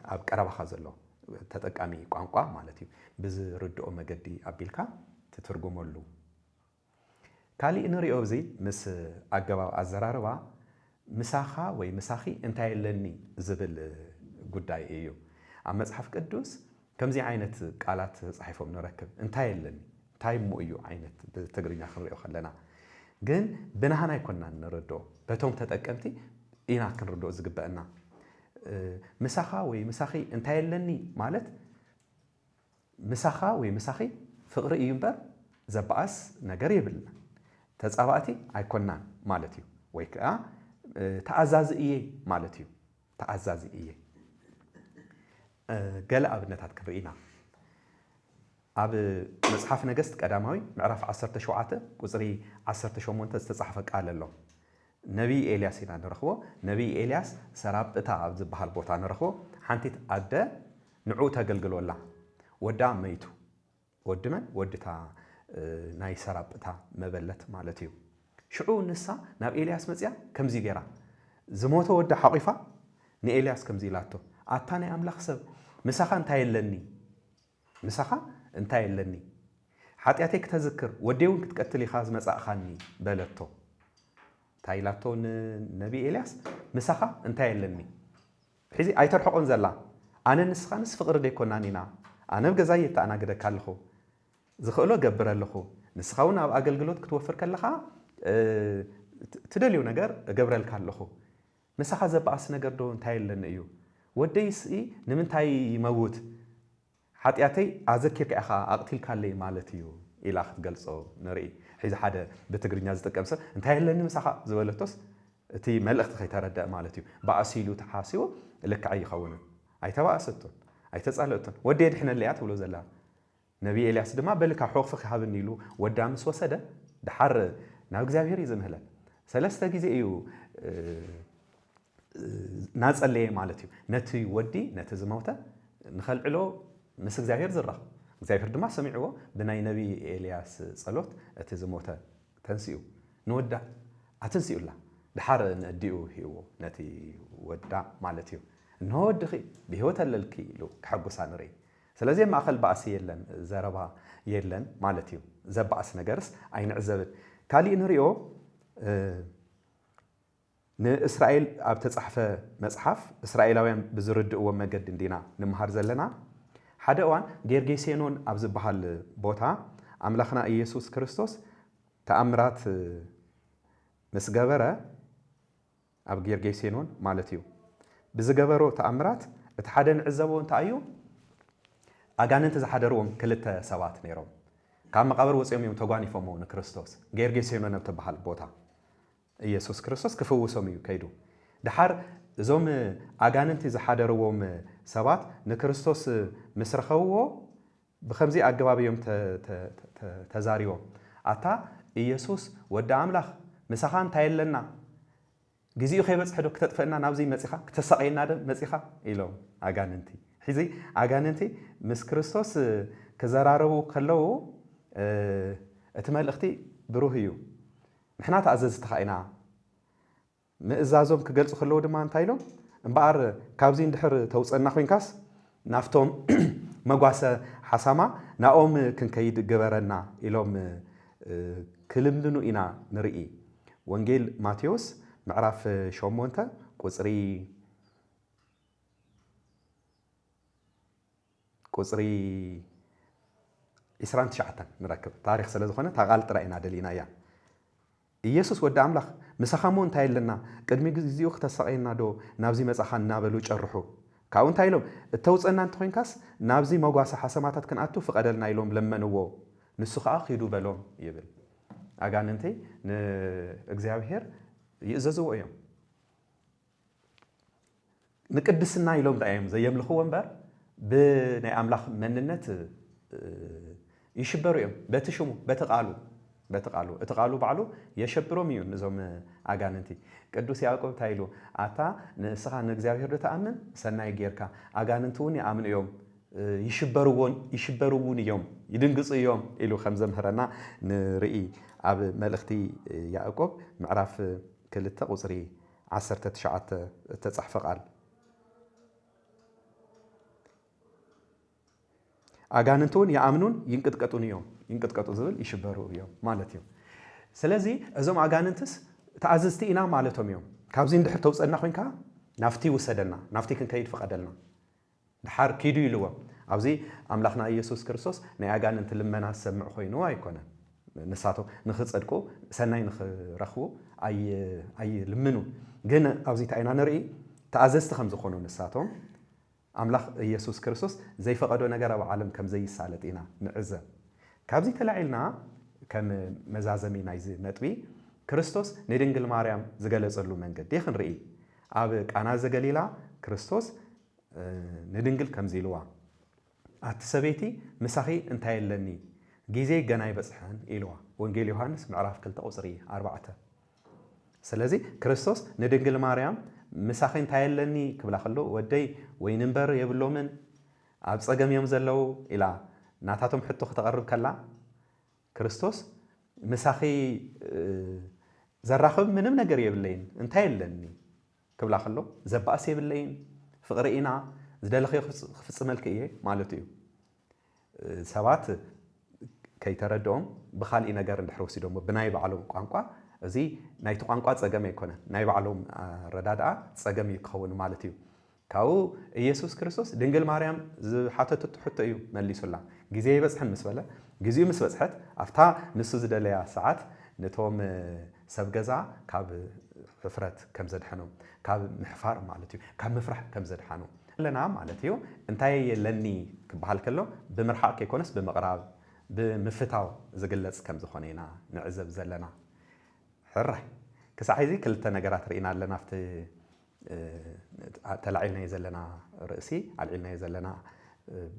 أب كرابة خازلو تتقامي قانقا مالتي بز ردو مجدي أبيلكا تترجموا له كالي إنريو زي مس أجوا أزراروا مساخا مساخي انتهي لني زبل قداي إيو أما مصحف قدوس كم زي عينة قالات صحيفهم نركب انتهي لني تايم إيو عينة تقرين آخر خلنا جن بنهانا يكوننا نردو بتوم تتقمتي إينا كنردو زقبقنا مساخا مساخي انتهي لني مالت مساخا مساخي فقر ينبر زباس نجار يبلنا تتصاباتي أيكوننا مالتيو ويكا تعزاز إيه مالتيو تعزاز إيه قال أبنتات كرئينا أب مصحف نجست قداموي معرف 10 شوعته قصري 10 شومونت تتصحفك قال له نبي إلياس إنا نرخبه نبي إلياس سرابطة عبد بحال بوتا نرخبه حنتيت أدى نعوتها قلقلوا الله ودا ميتو ودمن ودتا ناي سرابطة مبلت مالتيو شعو نسا ناب إلياس مزيا كم زي جرا زموته ودا حقيفة ني إلياس كم زي لاتو أتاني أملاخ سب مساخا انتاي لني حتياتك تذكر وديون كتقتلي خاز مساخاني بلتو تايلاتو نبي إلياس مساخا انتاي لني حيزي أي ترحقون زلا أنا نسخانس فقر ديكونانينا أنا بجزاية أنا قد كالخو زخلو جبر اللخو نسخاونا أقلقلوت كتوفر كالخا تدليو نجار جبر الكالخو مساخا زباس نجار دو انتاي لنيو وديس إيه نمنتاي يموت حتياتي أذكر كأخا أقتل كالي مالتيو إلى أخذ جلسة نري حيز حدا بتقريني زت كمسة انتهى لنا مساحة زولتوس تي ملأخت خيتارد مالتيو بأسيلو تحاسيو لك أي خونا أي تبع ستون أي تسألتون ودي إحنا اللي أتولو زلا نبي إلياس دما بالك حوق فخ هذا النيلو ودامس وسده دحر ناوك زاوير يزمهلا سلسة جزء إيو ناس اللي مالتيو نتي ودي نتزموته نخلعلو مس زاوير زرا زاوير دما سمعوا بناي نبي إلياس صلوت أتزموته تنسيو نودع أتنسيو الله دحر نديو هيو نتي ودع مالتيو እንሆ ወድኺ ብህይወት ኣለልኪ ኢሉ ክሐጉሳ ንርኢ ስለዚህ ማእኸል ባእሲ የለን ዘረባ የለን ማለት እዩ ዘባእስ ነገርስ ኣይንዕዘብን ካልእ ንሪኦ ንእስራኤል ኣብ ተጻሕፈ መጽሓፍ እስራኤላውያን ብዝርድእዎ መገዲ እንዲና ንምሃር ዘለና ሓደ እዋን ጌርጌሴኖን ኣብ ዝበሃል ቦታ ኣምላኽና ኢየሱስ ክርስቶስ ተኣምራት ምስ ገበረ ኣብ ጌርጌሴኖን ማለት እዩ ብዝገበሮ ተኣምራት እቲ ሓደ ንዕዘቦ እንታይ እዩ ኣጋንንቲ ዝሓደርዎም ክልተ ሰባት ነይሮም ካብ መቃብር ወፂኦም እዮም ተጓኒፎም ንክርስቶስ ጌርጌሴኖን ኣብ ትበሃል ቦታ ኢየሱስ ክርስቶስ ክፍውሶም እዩ ከይዱ ድሓር እዞም ኣጋንንቲ ዝሓደርዎም ሰባት ንክርስቶስ ምስ ረኸብዎ ብከምዚ ኣገባብ እዮም ተዛሪቦም ኣታ ኢየሱስ ወዲ ኣምላኽ ምሳኻ እንታይ ኣለና ግዚኡ ከይበፅሕ ዶ ክተጥፈአና ናብዚ መፂኻ ክተሰቀየና ዶ መፂኻ ኢሎም ኣጋንንቲ ሕዚ ኣጋንንቲ ምስ ክርስቶስ ክዘራረቡ ከለው እቲ መልእኽቲ ብሩህ እዩ ንሕና ተኣዘዝቲ ኢና ምእዛዞም ክገልጹ ከለው ድማ እንታይ ኢሎም እምበኣር ካብዚ እንድሕር ተውፀና ኮይንካስ ናፍቶም መጓሰ ሓሳማ ናኦም ክንከይድ ግበረና ኢሎም ክልምኑ ኢና ንርኢ ወንጌል ማቴዎስ ምዕራፍ 8 ቁፅሪ 29 ንረክብ ታሪክ ስለ ዝኾነ ታቃል ጥራይና ደሊና እያ ኢየሱስ ወዲ ኣምላኽ ምሳኻ ሞ እንታይ ኣለና ቅድሚ ግዚኡ ክተሰቀየና ዶ ናብዚ መጻኻ እናበሉ ጨርሑ ካብኡ እንታይ ኢሎም እተውፀና እንተኮይንካስ ናብዚ መጓሰ ሓሰማታት ክንኣቱ ፍቀደልና ኢሎም ለመንዎ ንሱ ከዓ ኺዱ በሎም ይብል ኣጋንንቲ ንእግዚአብሔር ይእዘዝዎ እዮም ንቅድስና ኢሎም ዳዮም ዘየምልኽዎ እምበር ብናይ ኣምላኽ መንነት ይሽበሩ እዮም በቲ ሽሙ በተቃሉ እተቃሉ ባዕሉ የሸብሮም እዩ ንዞም ኣጋንንቲ ቅዱስ ያዕቆብ ታይሉ ኣታ ንስኻ ንእግዚአብሔር ተኣምን ሰናይ ጌርካ ኣጋንንቲ እውን ይኣምኑ እዮም ይሽበሩውን እዮም ይድንግጹ እዮም ኢሉ ከም ዘምህረና ንርኢ ኣብ መልእኽቲ ያዕቆብ ምዕራፍ 2 ቁፅሪ 19 ተጻሕፈ ቃል ኣጋንንቲ እውን ይኣምኑን ይንቅጥቀጡን እዮም ይንቅጥቀጡ ዝብል ይሽበሩ እዮም ማለት እዩ ስለዚ እዞም ኣጋንንትስ ተኣዘዝቲ ኢና ማለቶም እዮም ካብዚ እንድሕር ተውፀና ኮይንካ ናፍቲ ውሰደና ናፍቲ ክንከይድ ፍቀደልና ድሓር ኪዱ ኢልዎም ኣብዚ ኣምላኽና ኢየሱስ ክርስቶስ ናይ ኣጋንንቲ ልመና ዝሰምዕ ኮይኑ ኣይኮነን ንሳቶም ንኽፀድቁ ሰናይ ንኽረኽቡ ኣይልምኑ ግን ኣብዚ እንታይ ኢና ንርኢ ተኣዘዝቲ ከም ዝኾኑ ንሳቶም ኣምላኽ ኢየሱስ ክርስቶስ ዘይፈቀዶ ነገር ኣብ ዓለም ከም ዘይሳለጥ ኢና ንዕዘብ ካብዚ ተላዒልና ከም መዛዘሚ ናይዚ ነጥቢ ክርስቶስ ንድንግል ማርያም ዝገለጸሉ መንገዲ ክንርኢ ኣብ ቃና ዘገሊላ ክርስቶስ ንድንግል ከምዚ ኢልዋ ኣቲ ሰበይቲ ምሳኺ እንታይ ኣለኒ ጊዜ ገና ይበፅሐን ኢልዋ ወንጌል ዮሐንስ ምዕራፍ 2 ቁፅሪ 4 ስለዚ ክርስቶስ ንድንግል ማርያም ምሳኺ እንታይ ኣለኒ ክብላ ከሎ ወደይ ወይ ንበር የብሎምን ኣብ ፀገም እዮም ዘለው ኢላ ናታቶም ሕቶ ክተቐርብ ከላ ክርስቶስ ምሳኺ ዘራኽብ ምንም ነገር የብለይን እንታይ ኣለኒ ክብላ ከሎ ዘባእስ የብለይን ፍቕሪ ኢና ዝደለኸዮ ክፍፅመልክ እየ ማለት እዩ ሰባት ከይተረድኦም ብኻልእ ነገር እንድሕር ወሲዶሞ ብናይ ባዕሎም ቋንቋ እዚ ናይቲ ቋንቋ ፀገም ኣይኮነን ናይ ባዕሎም ረዳድኣ ፀገም ይክኸውን ማለት እዩ ካብኡ ኢየሱስ ክርስቶስ ድንግል ማርያም ዝሓተተቱ ሕቶ እዩ መሊሱላ ጊዜ ይበፅሕን ምስ በለ ግዚኡ ምስ በፅሐት ኣፍታ ንሱ ዝደለያ ሰዓት ነቶም ሰብ ገዛ ካብ ሕፍረት ከም ዘድሐኖም ካብ ምሕፋር ማለት እዩ ካብ ምፍራሕ ከም ዘድሓኑ ለና ማለት እዩ እንታይ የለኒ ክበሃል ከሎ ብምርሓቅ ከይኮነስ ብምቕራብ ብምፍታው ዝግለጽ ከም ዝኾነ ኢና ንዕዘብ ዘለና ሕራይ ክሳዕ ሕዚ ክልተ ነገራት ርኢና ኣለና ኣብቲ ተላዒልናዮ ዘለና ርእሲ ኣልዒልናዮ ዘለና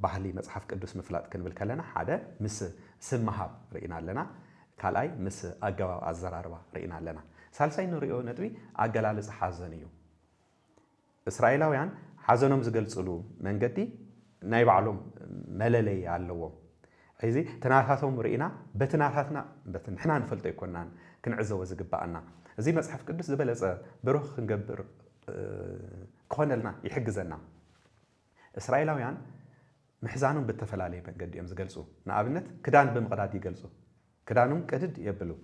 ባህሊ መጽሓፍ ቅዱስ ምፍላጥ ክንብል ከለና ሓደ ምስ ስም ምሃብ ርኢና ኣለና ካልኣይ ምስ ኣገባብ ኣዘራርባ ርኢና ኣለና ሳልሳይ ንሪኦ ነጥቢ ኣገላልጽ ሓዘን እዩ እስራኤላውያን ሓዘኖም ዝገልጽሉ መንገዲ ናይ ባዕሎም መለለይ ኣለዎም ሕዚ ትናታቶም ርኢና በትናታትና ንሕና ንፈልጦ ይኮናን ክንዕዘቦ ዝግባአና እዚ መጽሓፍ ቅዱስ ዝበለጸ ብሩህ ክንገብር كونلنا يحجزنا إسرائيلاويان محزانهم بالتفلالي بنقد يوم زجلسوا نقابلت كدان بمقداد يجلسوا كدانهم كدد يبلو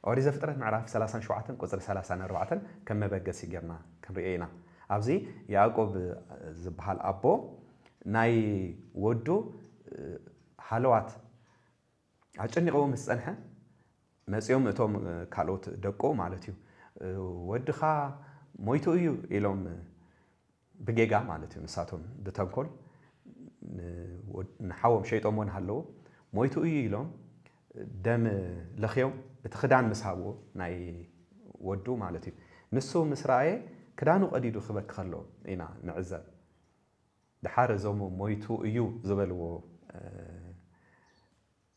أوري زفترة معرف 30 شوعة قصر 30 4 كم بقى سيجرنا كم رأينا أبزي يعقوب زبحال أبو ناي ودو حلوات عشان قوم السنة مسيوم توم كالوت دقو مالتيو ودخا مويتو يو إلهم بجيجا مالتيو مساتهم دتنكل نحاوم شيء طمون هلو مويتو يو إلهم دم لخيوم بتخدان مسحابو ناي ودو مالتيو نسو مسرائي كدانو قديدو خبك خلو إنا نعزل دحار زومو مويتو يو زبلو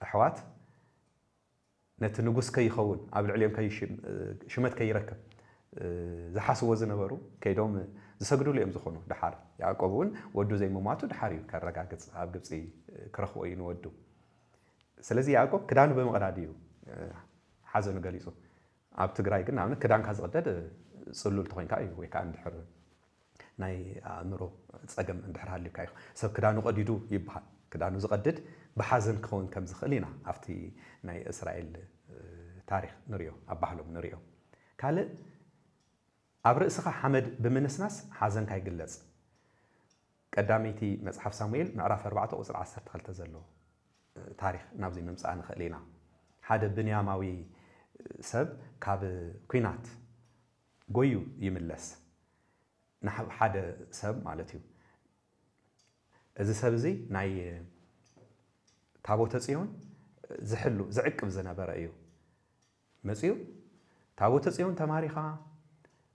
أحوات نتنقص كي يخون قبل عليهم كي شمت كي يركب زحاسو وزن برو كيدوم زسجدوا لي أمزخونه دحار يعقوبون ودو زي مماتو دحاري كرجع قص عبقصي كرخو أين ودو سلزي يعقوب كدانو بمقراديو حزنو قليسو عبت جراي قلنا عمنا كدان كاز غدد صلوا لتوين كاي ويكان دحر ناي أمرو تسقم دحر هاللي كاي سب كدانو قديدو يبحث كدانو زقدد بحزن كون كم زخلينا عفتي ناي إسرائيل تاريخ نريو أبحلهم نريو قال أبرئسخ حمد بمنسناس حزن كاي جلز قداميتي مصحف سامويل معرف 4 قصر 10 تخلت زلو تاريخ نابزي ممصان خلينا حدا بنياماوي سب كاب كوينات قويو يملس نحو حدا سب مالتيو إذا سبزي ناي تابوت صيون زحلو زعق بزنبر ايو مصيو تابوت صيون تماريخا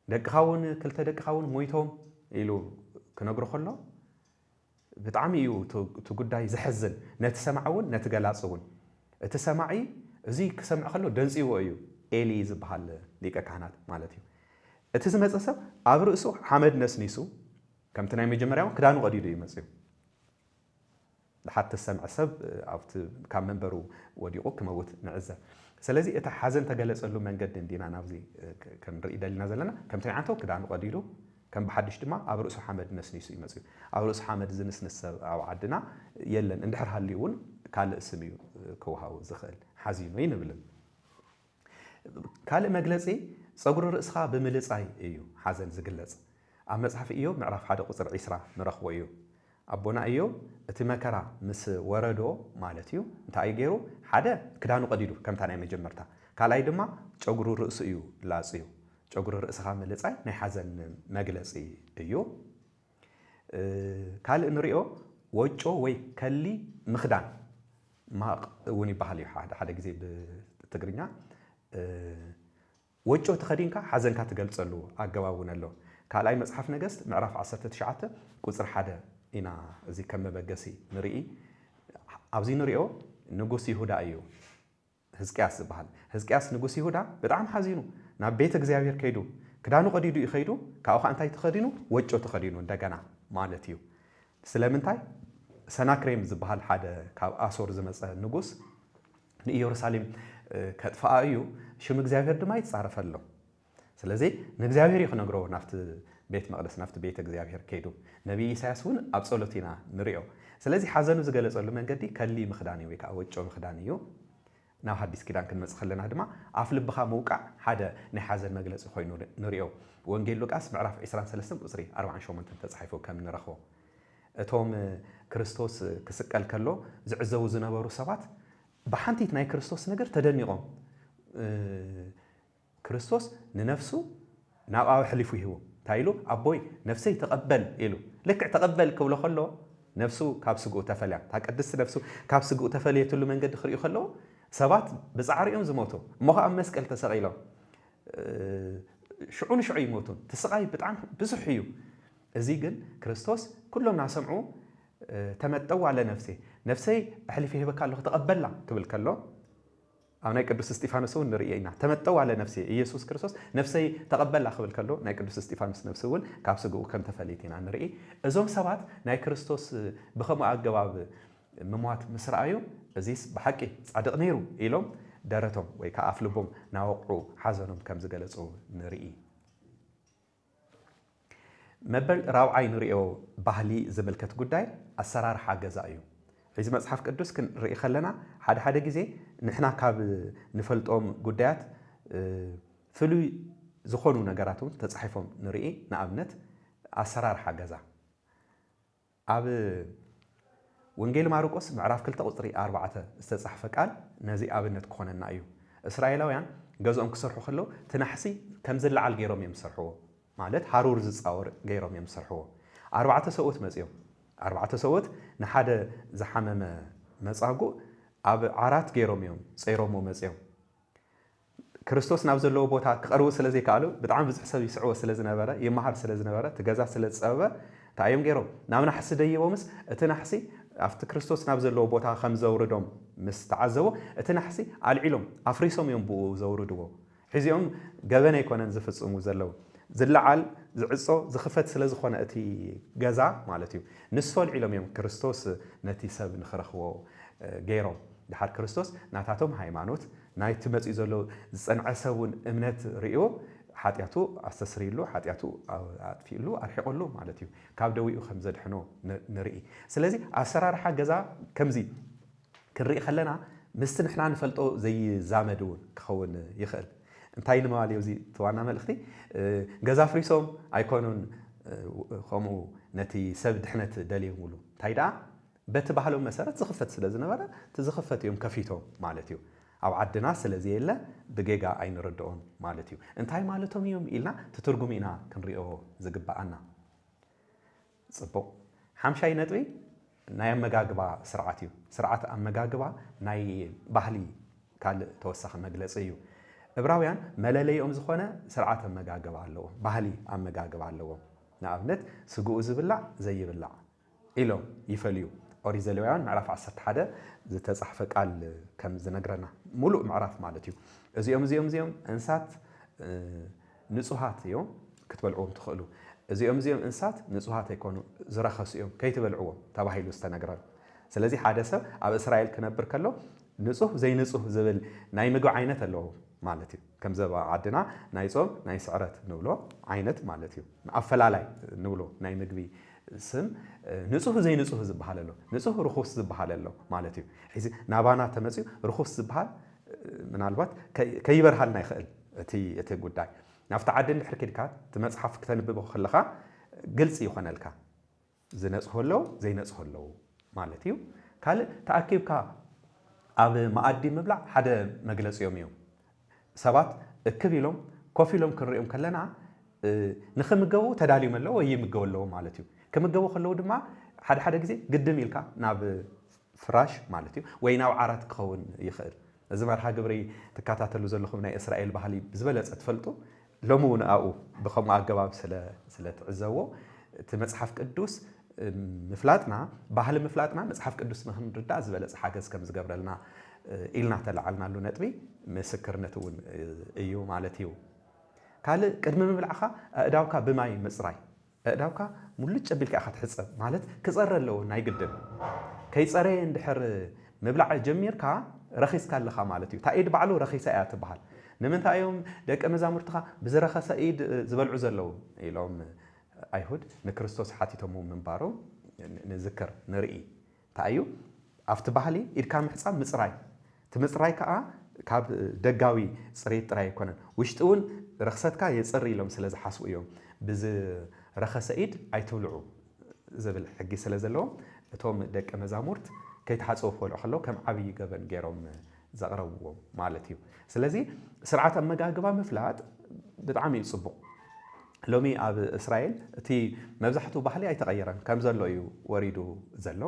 دقخاون كلتا دقخاون مويتهم يلو كنغرو خلو بطعم ايو تو غداي زحزن نتسمعون نتغلاصون اتسمعي ازي كسمع خلو دنصيو ايو ኤሊ ዝበሃል ሊቀ ካህናት ማለት እዩ እቲ ዝመፀ ሰብ ኣብ ርእሱ ሓመድ ነስኒሱ ከምቲ ናይ መጀመርያው ክዳኑ ቀዲዱ ይመጽዩ لحتى السمع سب أفت كم منبرو وديقو كموت نعزة سلازي إتا حزن تجلس له من قد دينا نافزي كم رئيد اللي نزلنا كم تنعنتو كده عنو قديلو كم بحدش دما أبرؤس حمد نسنيسو يمسيو أبرؤس حمد زنس نس أو عدنا يلن اندحر هالليون كال اسميو كوهاو زخل حزين وين بلن كال مجلسي صقر رأسها بملصاي إيو حزن زجلس أما صحف إيو معرف حدا قصر عسرة نرخو إيو أبونا أيو اتمكرا مس وردو مالتيو انتا ايجيرو حدا كدانو قديدو كم تاني مجمرتا كالاي دما چوغرو رأس ايو لاسيو چوغرو رأس خام لصاي ناي حزن مغلصي ايو كال انريو وچو وي كلي مخدان ما وني بحالي حدا غزي بتغرينا وچو تخدينكا حزنكا تገልጸሉ አገባቡነሎ كالاي مصحف نغست معرف 19 ቁጽር حدا إنا زي كم بجسي نرئي عاوزين نرئو نجوس يهودا أيو هزكاس بحال هزكاس نجوس يهودا بدعم حزينو نبيت إخزاوير كيدو كدانو قديدو يخيدو كأوخ أنتاي تخدينو وجهو تخدينو دجنا مالتيو سلامنتاي سناكريم زبحال حدا كأو أسور زمس نجوس نيورساليم كتفاعيو شو مخزاوير دمايت صارف له سلازي نخزاوير يخنا جرو نفط بيت مقدس نفط بيت إخزاوير كيدو نبي يساسون أبصلتنا نريو سلازي حزنو زجلس على من قدي كلي مخداني ويك أو تشو مخدانيو ناو حديث كده كن مسخلنا هدما عفل بخا موقع حدا نحزن مجلس خوي نريو وانجيل لوكاس معرف 23 قصري 4 شو من تصحيفو كم نرخو توم كريستوس كسقل كلو زعزو زنبرو سبات بحنتيت ناي كريستوس نجر تدنيقوم كريستوس ننفسه ناو حلفو يهو تايلو أبوي نفسي تقبل إلو لك تقبل كولا خلو نفسه كابسقو تفلع تقدس نفسه كابسقو تفلع تلو من قد خريو خلو سبات بزعاري يوم زموتو مخا مسكل تسقيلو شعون شعي يموتون تسقاي بتعن بزحيو ازيقن كريستوس كلهم ناسمعوا تمتوا على نفسي احلفي بكالو تقبلنا قبل كلو أو ناي قدوس استيفانوس نريينا تمتوا على نفسي يسوع كريستوس نفسي تقبل أخبل كله ناي قدوس استيفانوس نفسه كابسقو كم تفليتين عن رأي أزوم سبات ناي كريستوس بخمو أجواب مموات مسرعيو أزيس بحكي صادق نيرو إلهم دارتهم ويكافلبهم ناوقعوا حزنهم كم زجلسوا نرأي مبل راوعي نريو ባህሊ زملكت ጉዳይ አሰራርሓ ገዛ እዩ እዚ መጽሐፍ ቅዱስ ክንርኢ ከለና ሓደ ግዜ ንሕና ካብ ንፈልጦም ጉዳያት ፍሉይ ዝኾኑ ነገራት ተጻሒፎም ንርኢ ንኣብነት አሰራርሓ ገዛ ኣብ ወንጌል ማርቆስ ምዕራፍ 2 ቁጥሪ 4 ዝተጻሕፈ ቃል ነዚ ኣብነት ክኾነና እዩ እስራኤላውያን ገዝኦም ክሰርሑ ከለው ትናሕሲ ከም ዝለዓል ገይሮም እዮም ሰርሕዎ ማለት ሃሩር ዝጻወር ገይሮም እዮም ሰርሕዎ 4 ሰውት መጽዮም 4 ሰውት ንሓደ ዝሓመመ መጻጉዕ ኣብ ዓራት ገይሮም እዮም ጽይሮሞ መጽዮም ክርስቶስ ናብ ዘለዎ ቦታ ክቀርቡ ስለዘይካሉ ብጣዕሚ ብዙሕ ሰብ ይስዕዎ ስለዝነበረ ይመሃር ስለዝነበረ ትገዛ ስለዝጸበበ ታዮም ገይሮም ናብ ናሕሲ ደይቦምስ እቲ ናሕሲ ኣብቲ ክርስቶስ ናብ ዘለዎ ቦታ ከም ዘውርዶም ምስ ተዓዘቡ እቲ ናሕሲ ኣልዒሎም ኣፍሪሶም እዮም ብኡ ዘውርድዎ ሕዚኦም ገበነ ይኮነን ዝፍጽሙ ዘለው ዝለዓል ዝዕጾ ዝኽፈት ስለዝኾነ እቲ ገዛ ማለት እዩ ንሱ ኣልዒሎም እዮም ክርስቶስ ነቲ ሰብ ንኽረኽቦ ገይሮም ድሓር ክርስቶስ ናታቶም ሃይማኖት ናይቲ መጽኡ ዘሎ ዝጸንዐ ሰውን እምነት ርእዮ ሓጢያቱ ኣስተስሪሉ ሓጢያቱ ኣጥፊሉ ኣርሒቆሉ ማለት እዩ ካብ ደዊኡ ከም ዘድሕኖ ንርኢ ስለዚ ኣሰራርሓ ገዛ ከምዚ ክንርኢ ከለና ምስቲ ንሕና ንፈልጦ ዘይዛመድ እውን ክኸውን ይኽእል እንታይ ንምባል እዩ እዚ ተዋና መልእኽቲ ገዛ ፍሪሶም ኣይኮኑን ከምኡ ነቲ ሰብ ድሕነት ደልይምሉ እንታይ ደኣ በቲ ባህሎም መሰረት ዝኽፈት ስለዝነበረ ትዝኽፈት እዮም ከፊቶም ማለት እዩ ኣብ ዓድና ስለዝየለ ብጌጋ ኣይንርድኦን ማለት እዩ እንታይ ማለቶም እዮም ኢልና ትትርጉም ኢና ክንሪኦ ዝግባአና ጽቡቕ ሓምሻይ ነጥቢ ናይ ኣመጋግባ ስርዓት እዩ ስርዓት ኣመጋግባ ናይ ባህሊ ካልእ ተወሳኺ መግለፂ እዩ ዕብራውያን መለለይኦም ዝኾነ ስርዓት ኣመጋግባ ኣለዎ ባህሊ ኣመጋግባ ኣለዎ ንኣብነት ስጉኡ ዝብላዕ ዘይብላዕ ኢሎም ይፈልዩ ኦሪት ዘሌዋውያን ምዕራፍ 11 ዝተጻሕፈ ቃል ከም ዝነግረና ሙሉእ ምዕራፍ ማለት እዩ እዚኦም እንስሳት ንጹሃት እዮም ክትበልዕዎም ትኽእሉ እዚኦም እንስሳት ንጹሃት ኣይኮኑ ዝረኸሱ እዮም ከይትበልዕዎም ተባሂሉ ዝተነግረን ስለዚ ሓደ ሰብ ኣብ እስራኤል ክነብር ከሎ ንጹህ ዘይንጹህ ዝብል ናይ ምግቢ ዓይነት ኣለዎ ማለት እዩ ከም ዘባ ዓድና ናይ ጾም ናይ ስዕረት ንብሎ ዓይነት ማለት እዩ ኣፈላላይ ንብሎ ናይ ምግቢ ስም ንጹህ ዘይንጹህ ዝበሃል ኣሎ ንጹህ ርኹስ ዝበሃል ኣሎ ማለት እዩ ሕዚ ናባና ተመጽዩ ርኹስ ዝበሃል ምናልባት ከይበርሃልና ይኽእል እቲ ጉዳይ ናብቲ ዓዲ እንድሕር ከድካ ትመጽሓፍ ክተንብቦ ከለኻ ግልጽ ይኾነልካ ዝነጽሁ ኣለዉ ዘይነጽሁ ኣለዉ ማለት እዩ ካልእ ተኣኪብካ ኣብ መኣዲ ምብላዕ ሓደ መግለፂኦም እዮም ሰባት እክብ ኢሎም ኮፍ ኢሎም ክንሪኦም ከለና ንኽምገቡ ተዳልዮም ኣለዎ ወይ ይምገቡ ኣለዎ ማለት እዩ ክምገቡ ከለዉ ድማ ሓደ ግዜ ግድም ኢልካ ናብ ፍራሽ ማለት እዩ ወይ ናብ ዓራት ክኸውን ይኽእል እዚ መርሃ ግብሪ ትከታተሉ ዘለኹም ናይ እስራኤል ባህሊ ዝበለጸ ትፈልጡ ሎሚ እውን ኣብኡ ብኸምኡ ኣገባብ ስለትዕዘብዎ እቲ መጽሓፍ ቅዱስ ምፍላጥና ባህሊ ምፍላጥና መጽሓፍ ቅዱስ ንኽንርዳእ ዝበለጸ ሓገዝ ከም ዝገብረልና ኢልና ተለዓልናሉ ነጥቢ ምስክርነት እውን እዩ ማለት እዩ ካልእ ቅድሚ ምብላዕኻ ኣእዳውካ ብማይ ምጽራይ ኣእዳውካ ሙሉጭ ኣቢልካ ኢኻ ትሕፀብ ማለት ክጸረ ኣለዎ ናይ ግድም ከይጸረየ እንድሕር ምብላዕ ጀሚርካ ረኺስካ ኣለኻ ማለት እዩ ታኢድ ባዕሉ ረኺሳ እያ ትበሃል ንምንታይ እዮም ደቀ መዛሙርትኻ ብዝረኸሰ ኢድ ዝበልዑ ዘለዉ ኢሎም ኣይሁድ ንክርስቶስ ሓቲቶሞ ምንባሮም ንዝክር ንርኢ እንታይ እዩ ኣብቲ ባህሊ ኢድካ ምሕፃብ ምጽራይ ትምጽራይ ከዓ ካብ ደጋዊ ጽሬት ጥራይ ኣይኮነን ውሽጢ እውን ረኽሰትካ የጽሪ ኢሎም ስለ ዝሓስቡ እዮም ብዝረኸሰ ኢድ ኣይትብልዑ ዝብል ሕጊ ስለ ዘለዎም እቶም ደቀ መዛሙርት ከይተሓፀቡ ክበልዑ ከለዉ ከም ዓብዪ ገበን ገይሮም ዘቕረብዎም ማለት እዩ ስለዚ ስርዓት ኣመጋግባ ምፍላጥ ብጣዕሚ እዩ ጽቡቕ ሎሚ ኣብ እስራኤል እቲ መብዛሕትኡ ባህሊ ኣይተቐየረን ከም ዘሎ እዩ ወሪዱ ዘሎ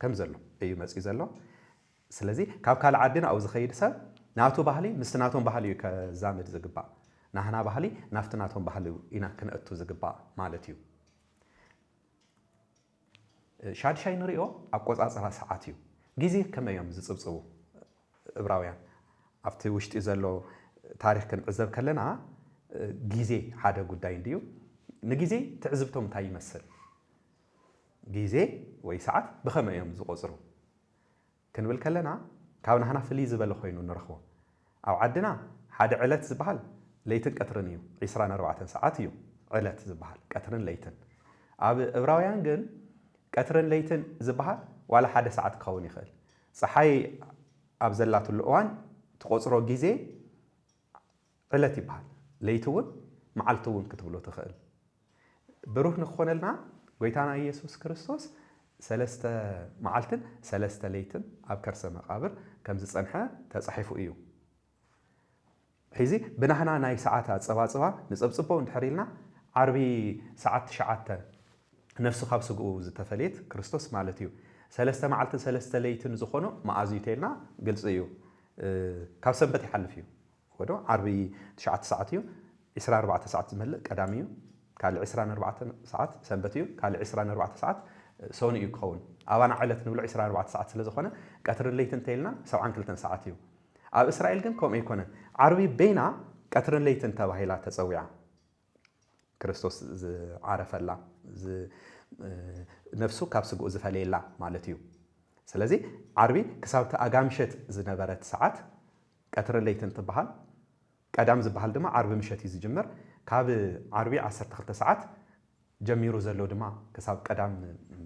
ከም ዘሎ እዩ መፅኡ ዘሎ ስለዚ ካብ ካልእ ዓዲ ናብኡ ዝኸይድ ሰብ ናቱ ባህሊ ምስቲ ናቶም ባህሊ እዩ ከዛምድ ዝግባእ ናህና ባህሊ ናፍቲ ናቶም ባህሊ ኢና ክንእቱ ዝግባእ ማለት እዩ ሻድሻይ ንሪኦ ኣቆፃፅራ ሰዓት እዩ ግዜ ከመይ እዮም ዝፅብፅቡ ዕብራውያን ኣብቲ ውሽጢ ዘሎ ታሪክ ክንዕዘብ ከለና ግዜ ሓደ ጉዳይ እንድዩ ንግዜ ትዕዝብቶም እንታይ ይመስል ግዜ ወይ ሰዓት ብኸመይ እዮም ዝቆፅሩ ክንብል ከለና ካብ ናህና ፍልይ ዝበለ ኮይኑ ንረኽቦ ኣብ ዓድና ሓደ ዕለት ዝበሃል ለይትን ቀትርን እዩ 24 ሰዓት እዩ ዕለት ዝበሃል ቀትርን ለይትን ኣብ ዕብራውያን ግን ቀትርን ለይትን ዝበሃል ዋላ ሓደ ሰዓት ክኸውን ይኽእል ፀሓይ ኣብ ዘላትሉ እዋን ትቆፅሮ ግዜ ዕለት ይበሃል ለይቲ እውን መዓልቲ እውን ክትብሎ ትኽእል ብሩህ ንክኾነልና ጎይታና ኢየሱስ ክርስቶስ 3 መዓልትን 3 ለይትን ኣብ ከርሰ መቃብር ከም ዝፀንሐ ተጻሒፉ እዩ ሕዚ ብናህና ናይ ሰዓት ኣፀባፅባ ንፀብፅቦ እንድሕር ኢልና ዓርቢ ሰዓት 9 ነፍሱ ካብ ስግኡ ዝተፈለየት ክርስቶስ ማለት እዩ 3 መዓልትን 3 ለይትን ዝኾኑ መዓዝ እዩ ተልና ግልጽ እዩ ካብ ሰንበት ይሓልፍ እዩ ወዶ ዓርቢ 9 ሰዓት እዩ 24 ሰዓት ዝመልእ ቀዳሚ እዩ ካልእ 24 ሰዓት ሰንበት እዩ ካልእ 24 ሰዓት ሰውን እዩ ክኸውን ኣባና ዕለት ንብሎ 24 ሰዓት ስለ ዝኾነ ቀትርን ለይትን ተይልና 72 ሰዓት እዩ ኣብ እስራኤል ግን ከምኡ ኣይኮነን ዓርቢ በይና ቀትርን ለይትን ተባሂላ ተፀዊዓ ክርስቶስ ዝዓረፈላ ነፍሱ ካብ ስግኡ ዝፈለየላ ማለት እዩ ስለዚ ዓርቢ ክሳብ ኣጋምሸት ዝነበረት ሰዓት ቀትርን ለይትን ትበሃል ቀዳም ዝበሃል ድማ ዓርቢ ምሸት እዩ ዝጅምር ካብ ዓርቢ 12 ሰዓት ጀሚሩ ዘሎ ድማ ክሳብ ቀዳም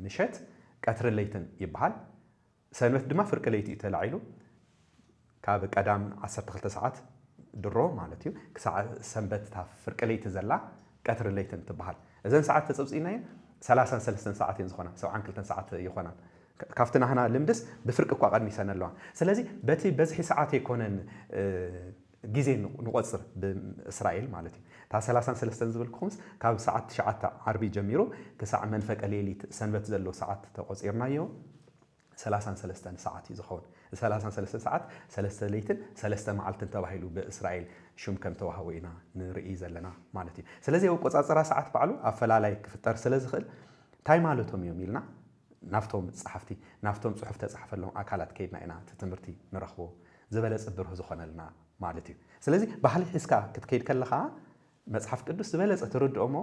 ምሸት ቀትርን ለይትን ይበሃል ሰንበት ድማ ፍርቂ ለይቲ እዩ ተላዒሉ ካብ ቀዳም 12 ሰዓት ድሮ ማለት እዩ ክሳብ ሰንበት ፍርቂ ለይቲ ዘላ ቀትርን ለይትን ትበሃል እዘን ሰዓት ተፀብፂናዮ 33 ሰዓት እየን ዝኾና 72 ሰዓት ይኾና ካብቲ ናህና ልምድስ ብፍርቂ እኳ ቀድሚሰን ኣለዋ ስለዚ በቲ በዝሒ ሰዓት ኣይኮነን ግዜ ንቆፅር ብእስራኤል ማለት እዩ تا 33 ዝብልኩምስ ካብ ሰዓት 9 ዓርቢ ጀሚሩ ክሳዕ መንፈቀ ሌሊት ሰንበት ዘሎ ሰዓት ተቆፂርናዮ 33 ሰዓት እዩ ዝኸውን 33 ሰዓት 3 ለይትን 3 መዓልትን ተባሂሉ ብእስራኤል ሹም ከም ተዋህቦ ኢና ንርኢ ዘለና ማለት እዩ ስለዚ ቆፃፅራ ሰዓት ባዕሉ ኣፈላላይ ክፍጠር ስለ ዝኽእል እንታይ ማለቶም እዮም ኢልና ናፍቶም ጸሓፍቲ ናፍቶም ጽሑፍ ተጻሕፈሎም ኣካላት ከይድና ኢና ትምህርቲ ንረኽቦ ዝበለጸ ብሩህ ዝኾነልና ማለት እዩ ስለዚ ባህሊ ሒዝካ ክትከይድ ከለኻ መጽሓፍ ቅዱስ ዝበለጸ ትርድኦሞ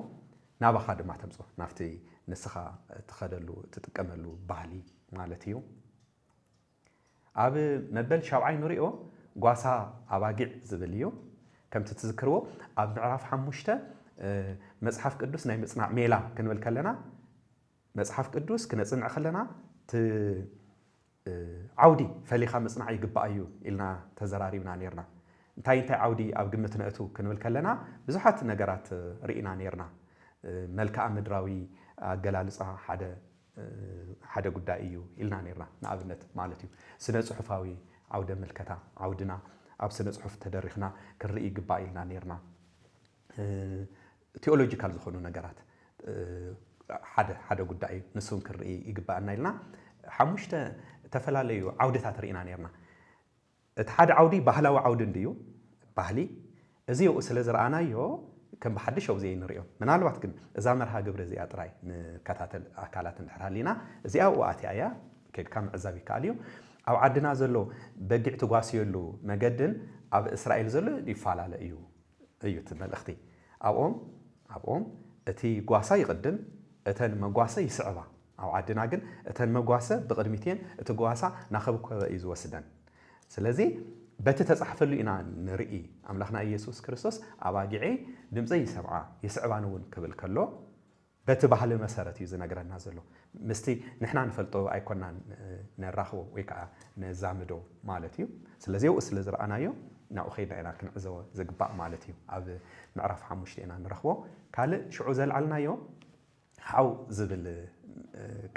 ናባኻ ድማ ተምጾ ናፍቲ ንስኻ ትኸደሉ ትጥቀመሉ ባህሊ ማለት እዩ ኣብ መበል ሻብዓይ ንሪኦ ጓሳ ኣባጊዕ ዝብል እዩ ከምቲ ትዝክርዎ ኣብ ምዕራፍ 5 መጽሓፍ ቅዱስ ናይ ምጽናዕ ሜላ ክንብል ከለና መጽሓፍ ቅዱስ ክነጽንዕ ከለና ዓውዲ ፈሊኻ ምጽናዕ ይግባእ እዩ ኢልና ተዘራሪብና ነርና እንታይ ዓውዲ ኣብ ግምት ነእቱ ክንብል ከለና ብዙሓት ነገራት ርኢና ነርና መልክዓ ምድራዊ ኣገላልጻ ሓደ ጉዳይ እዩ ኢልና ነርና ንኣብነት ማለት እዩ ስነ ጽሑፋዊ ዓውደ ምልከታ ዓውድና ኣብ ስነ ጽሑፍ ተደሪኽና ክንርኢ ይግባእ ኢልና ነርና ቴዎሎጂካል ዝኾኑ ነገራት ሓደ ጉዳይ ንሱን ክንርኢ ይግባእና ኢልና ሓሙሽተ ተፈላለዩ ዓውድታት ርኢና ነርና እቲ ሓደ ዓውዲ ባህላዊ ዓውዲ እንድዩ ባህሊ እዚኡ ስለ ዝረኣናዮ ከም ብሓድሽ ኣው ዘይ ንሪኦ ምናልባት ግን እዛ መርሃ ግብሪ እዚኣ ጥራይ ንከታተል ኣካላት እንድሕር ሃሊና እዚኣ ዋእትያ እያ ከድካ ምዕዛብ ይከኣል እዩ ኣብ ዓድና ዘሎ በጊዕ ትጓስየሉ መገድን ኣብ እስራኤል ዘሎ ይፈላለ እዩ እቲ መልእኽቲ ኣብኦም እቲ ጓሳ ይቕድም እተን መጓሰ ይስዕባ ኣብ ዓድና ግን እተን መጓሰ ብቕድሚትየን እቲ ጓሳ ናኸብኮበ እዩ ዝወስደን ስለዚ በቲ ተጻሕፈሉ ኢና ንርኢ ኣምላኽና ኢየሱስ ክርስቶስ ኣባጊዕ ድምፀ ይስዕባን እውን ክብል ከሎ በቲ ባህሊ መሰረት እዩ ዝነግረና ዘሎ ምስቲ ንሕና ንፈልጦ ኣይኮናን ነራኽቦ ወይ ከዓ ነዛምዶ ማለት እዩ ስለዚ ው ስለ ዝረኣናዮ ናብኡ ኸይድና ኢና ክንዕዘቦ ዝግባእ ማለት እዩ ኣብ ምዕራፍ 5 ኢና ንረኽቦ ካልእ ሽዑ ዘልዓልናዮ ሓው ዝብል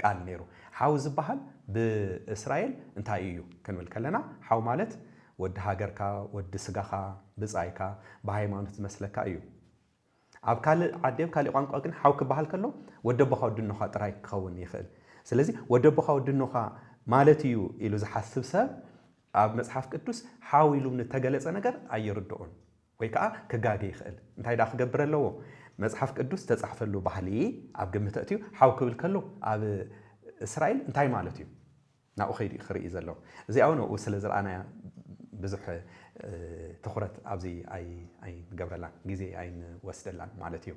ቃል ነይሩ ሓው ዝበሃል ብእስራኤል እንታይ እዩ ክንብል ከለና ሓው ማለት ወዲ ሃገርካ ወዲ ስጋኻ ብጻይካ ብሃይማኖት ዝመስለካ እዩ ኣብ ካልእ ዓዲ ኣብ ካልእ ቋንቋ ግን ሓው ክበሃል ከሎ ወዲ ኣቦኻ ወዲ እኖኻ ጥራይ ክኸውን ይኽእል ስለዚ ወዲ ኣቦኻ ወዲ እኖኻ ማለት እዩ ኢሉ ዝሓስብ ሰብ ኣብ መጽሓፍ ቅዱስ ሓው ኢሉ ንተገለጸ ነገር ኣይርድኦን ወይ ከዓ ክጋገ ይኽእል እንታይ ዳ ክገብር ኣለዎ መጽሓፍ ቅዱስ ተጻሕፈሉ ባህሊ ኣብ ግምት እትዩ ሓው ክብል ከሎ ኣብ እስራኤል እንታይ ማለት እዩ ናብኡ ኸይዲ ክርኢ ዘሎ እዚኣ እውን ስለ ዝረኣናያ ብዙሕ ትኹረት ኣብዚ ኣይንገብረላን ግዜ ኣይንወስደላን ማለት እዩ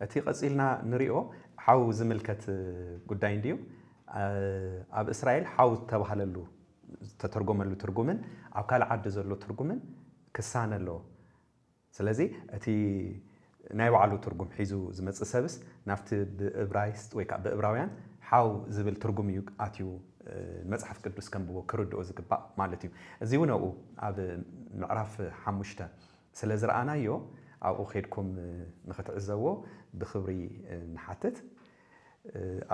እቲ ቀፂልና ንሪኦ ሓው ዝምልከት ጉዳይ እንድዩ ኣብ እስራኤል ሓው ዝተባሃለሉ ዝተተርጎመሉ ትርጉምን ኣብ ካልእ ዓዲ ዘሎ ትርጉምን ክሳነ ኣለዎ ስለዚ እቲ ናይ ባዕሉ ትርጉም ሒዙ ዝመጽእ ሰብስ ናፍቲ ብዕብራይስጥ ወይ ከዓ ብዕብራውያን ሓው ዝብል ትርጉም እዩ ኣትዩ መጽሓፍ ቅዱስ ከምብዎ ክርድኦ ዝግባእ ማለት እዩ እዚ እውን ኣብኡ ኣብ ምዕራፍ 5 ስለ ዝረኣናዮ ኣብኡ ኸይድኩም ንኽትዕዘብዎ ብኽብሪ ንሓትት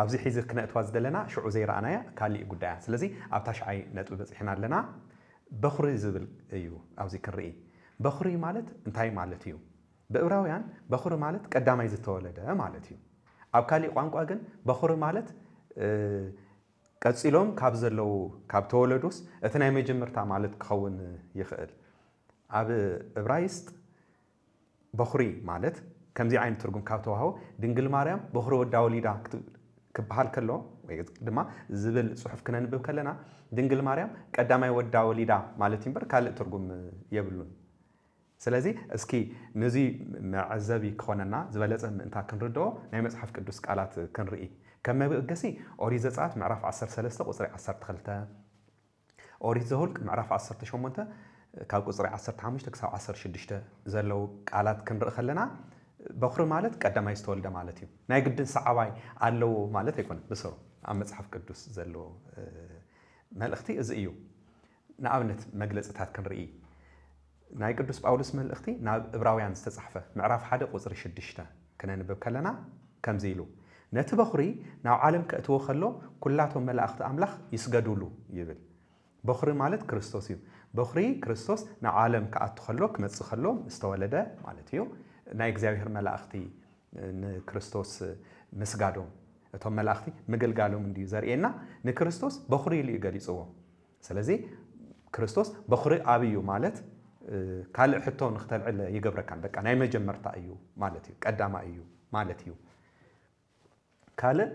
ኣብዚ ሒዚ ክነእትዋ ዝደለና ሽዑ ዘይረኣናያ ካልእ ጉዳያ ስለዚ ኣብ ታሽዓይ ነጥቢ በፂሕና ኣለና በኹሪ ዝብል እዩ ኣብዚ ክንርኢ በኹሪ ማለት እንታይ ማለት እዩ ብዕብራውያን በኹሪ ማለት ቀዳማይ ዝተወለደ ማለት እዩ ኣብ ካልእ ቋንቋ ግን በኹሪ ማለት ቀፂሎም ካብ ዘለው ካብ ተወለዱስ እቲ ናይ መጀመርታ ማለት ክኸውን ይኽእል ኣብ ዕብራይስጥ በኹሪ ማለት ከምዚ ዓይነት ትርጉም ካብ ተዋህቦ ድንግል ማርያም በኹሪ ወዳ ወሊዳ ክበሃል ከሎ ወይ ድማ ዝብል ጽሑፍ ክነንብብ ከለና ድንግል ማርያም ቀዳማይ ወዳ ወሊዳ ማለት ይምበር ካልእ ትርጉም የብሉን ስለዚ እስኪ ነዚ መዕዘቢ ክኾነና ዝበለጸ ምእንታ ክንርድኦ ናይ መጽሓፍ ቅዱስ ቃላት ክንርኢ ከም መበገሲ ኦሪት ዘጸአት ምዕራፍ 13 ቁጽሪ 12 ኦሪት ዘኍልቍ ምዕራፍ 18 ካብ ቁጽሪ 15 ክሳብ 16 ዘለው ቃላት ክንርኢ ከለና በኹሪ ማለት ቀዳማይ ዝተወልደ ማለት እዩ ናይ ግድን ሰዓባይ ኣለዎ ማለት ኣይኮነን ብስሩ ኣብ መጽሓፍ ቅዱስ ዘለዎ መልእኽቲ እዚ እዩ ንኣብነት መግለጽታት ክንርኢ ናይ ቅዱስ ጳውሎስ መልእኽቲ ናብ ዕብራውያን ዝተጻሕፈ ምዕራፍ 1 ቁጽሪ 6 ክነንብብ ከለና ከምዚ ኢሉ ነቲ በኹሪ ናብ ዓለም ከእትዎ ከሎ ኩላቶም መላእኽቲ ኣምላኽ ይስገዱሉ ይብል በኹሪ ማለት ክርስቶስ እዩ በኹሪ ክርስቶስ ናብ ዓለም ከኣቱ ከሎ ክመጽእ ከሎ ዝተወለደ ማለት እዩ ናይ እግዚአብሔር መላእኽቲ ንክርስቶስ ምስጋዶም እቶም መላእኽቲ ምግልጋሎም እንዲዩ ዘርኤና ንክርስቶስ በኹሪ ኢሉ ገሊጽዎ ስለዚ ክርስቶስ በኹሪ ኣብ እዩ ማለት ካልእ ሕቶ ንኽተልዕል ይገብረካን በቃ ናይ መጀመርታ እዩ ማለት እዩ ቀዳማ እዩ ማለት እዩ ካልእ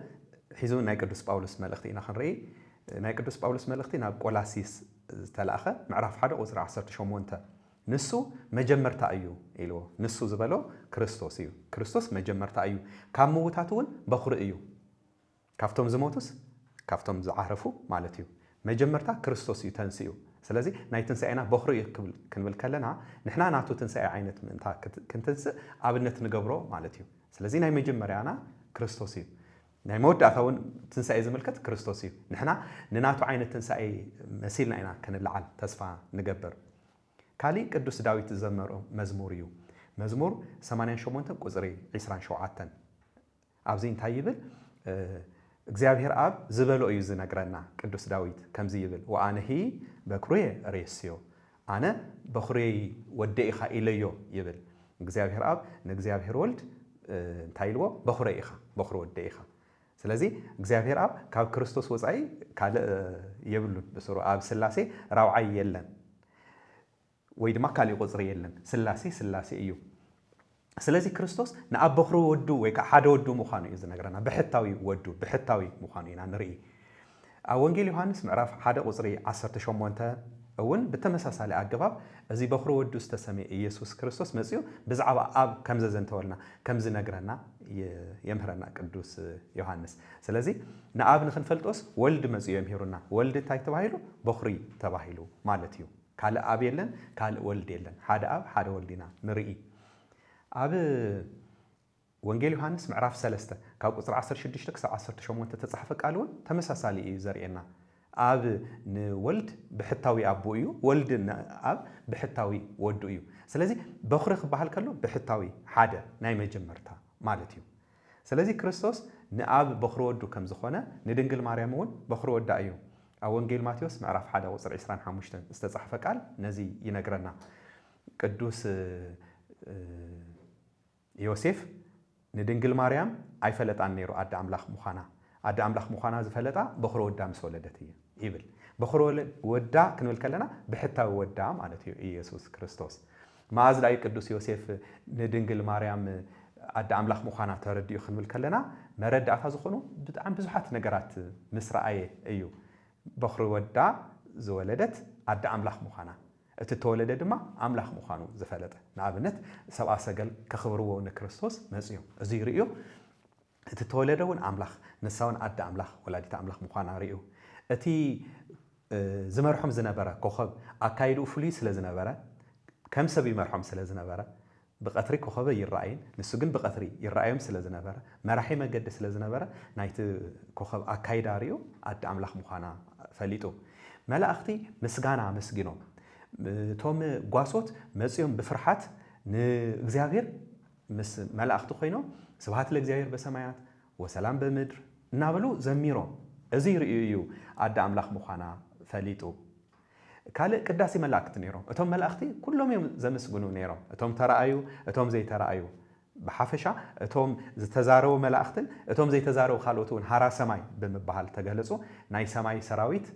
ሒዙ ናይ ቅዱስ ጳውሎስ መልእኽቲ ኢና ክንርኢ ናይ ቅዱስ ጳውሎስ መልእኽቲ ናብ ቆላሲስ ዝተላእኸ ምዕራፍ 1 ቁጽሪ 18 ንሱ መጀመርታ እዩ ኢልዎ ንሱ ዝበሎ ክርስቶስ እዩ ክርስቶስ መጀመርታ እዩ ካብ ምውታት እውን በኹሪ እዩ ካብቶም ዝሞቱስ ካብቶም ዝዓረፉ ማለት እዩ መጀመርታ ክርስቶስ እዩ ተንስኡ ስለዚ ናይ ትንሳኤና በኹሪ እዩ ክንብል ከለና ንሕና ናቱ ትንሳኤ ዓይነት ምእንታ ክንትንስእ ኣብነት ንገብሮ ማለት እዩ ስለዚ ናይ መጀመርያና ክርስቶስ እዩ ናይ መወዳእታ እውን ትንሳኤ ዝምልከት ክርስቶስ እዩ ንሕና ንናቱ ዓይነት ትንሳኤ መሲልና ኢና ክንለዓል ተስፋ ንገብር ካልእ ቅዱስ ዳዊት ዝዘመሮ መዝሙር እዩ መዝሙር 88 ቁጽሪ 27 ኣብዚ እንታይ ይብል እግዚአብሔር ኣብ ዝበሎ እዩ ዝነግረና ቅዱስ ዳዊት ከምዚ ይብል ወአነሂ በኩሬ ሬስዮ ኣነ በኩሬይ ወደኢኻ ኢለዮ ይብል እግዚአብሔር ኣብ ንእግዚአብሔር ወልድ እንታይ ኢልዎ በኩሬ ኢኻ በኩሬ ወደኢኻ ስለዚ እግዚአብሔር ኣብ ካብ ክርስቶስ ወጻኢ ካልእ የብሉን ብስሩ ኣብ ስላሴ ራውዓይ የለን ወይ ድማ ካልእ ቁጽሪ የለን ስላሴ እዩ ስለዚ ክርስቶስ ንኣብ በኹሪ ወዱ ወይ ከዓ ሓደ ወዱ ምዃኑ እዩ ዝነግረና ብሕታዊ ወዱ ብሕታዊ ምዃኑ ኢና ንርኢ ኣብ ወንጌል ዮሐንስ ምዕራፍ 1 ቁጽሪ 18 እውን ብተመሳሳሊ ኣገባብ እዚ በኹሪ ወዱ ዝተሰመየ ኢየሱስ ክርስቶስ መጽኡ ብዛዕባ ኣብ ከም ዘንተወልና ከም ዝነግረና የምህረና ቅዱስ ዮሐንስ ስለዚ ንኣብ ንኽንፈልጦስ ወልድ መጽኡ የምሂሩና ወልድ እንታይ ተባሂሉ በኹሪ ተባሂሉ ማለት እዩ ካልእ ኣብ የለን ካልእ ወልድ የለን ሓደ ኣብ ሓደ ወልዲና ንርኢ ኣብ ወንጌል ዮሐንስ ምዕራፍ 3 ካብ ቁጽሪ 16 ክሳብ 18 ተጻሕፈ ቃል እውን ተመሳሳሊ እዩ ዘርኤና ኣብ ንወልድ ብሕታዊ ኣቦ እዩ ወልድ ኣብ ብሕታዊ ወዱ እዩ ስለዚ በኹሪ ክበሃል ከሎ ብሕታዊ ሓደ ናይ መጀመርታ ማለት እዩ ስለዚ ክርስቶስ ንኣብ በኹሪ ወዱ ከም ዝኾነ ንድንግል ማርያም እውን በኹሪ ወዳ እዩ ኣብ ወንጌል ማቴዎስ ምዕራፍ 1 ቁጽሪ 25 ዝተጻሕፈ ቃል ነዚ ይነግረና ቅዱስ ዮሴፍ ንድንግል ማርያም ኣይፈለጣን ነይሩ ኣደ ኣምላኽ ምዃና ዝፈለጣ በኹሪ ወዳ ምስ ወለደት እዩ ይብል በኹሪ ወዳ ክንብል ከለና ብሕታዊ ወዳ ማለት እዩ ኢየሱስ ክርስቶስ መዓዝ ላይ ቅዱስ ዮሴፍ ንድንግል ማርያም ኣደ ኣምላኽ ምዃና ተረዲኡ ክንብል ከለና መረዳእታ ዝኾኑ ብጣዕሚ ብዙሓት ነገራት ምስ ረኣየ እዩ በኹሪ ወዳ ዝወለደት ኣደ ኣምላኽ ምዃና እቲ ተወለደ ድማ ኣምላኽ ምዃኑ ዝፈለጠ ንኣብነት ሰብኣ ሰገል ከኽብርዎ ንክርስቶስ መጽዮም እዚ ይርእዩ እቲ ተወለደ እውን ኣምላኽ ንሳውን ኣደ ኣምላኽ ወላዲት ኣምላኽ ምዃና ርእዩ እቲ ዝመርሖም ዝነበረ ኮኸብ ኣካይዱ ፍሉይ ስለ ዝነበረ ከም ሰብ ይመርሖም ስለ ዝነበረ بقطري كوخبة يرأين نسجن بقطري يرأيهم سلزنا برا مراحي مجد سلزنا برا نايت كوخب أكايداريو عد أملاخ مخانا فليتو ملا أختي مسجانا مسجينو توم قاسوت مسيهم بفرحات نجزاغير مس ملا أختو خينو سبحات الجزائر بسمايات وسلام بمدر نابلو زميرو أزير إيو عد أملاخ مخانا فليتو كاله قداسي ملاكت نيرو اتوم ملاختي كلهم يوم زمسغنو نيرو اتوم تراايو اتوم زي تراايو بحافشا اتوم تزارو ملاختن اتوم زي تزارو خالوتون هارا سماي بمبحال تغلصو ناي سماي سراويت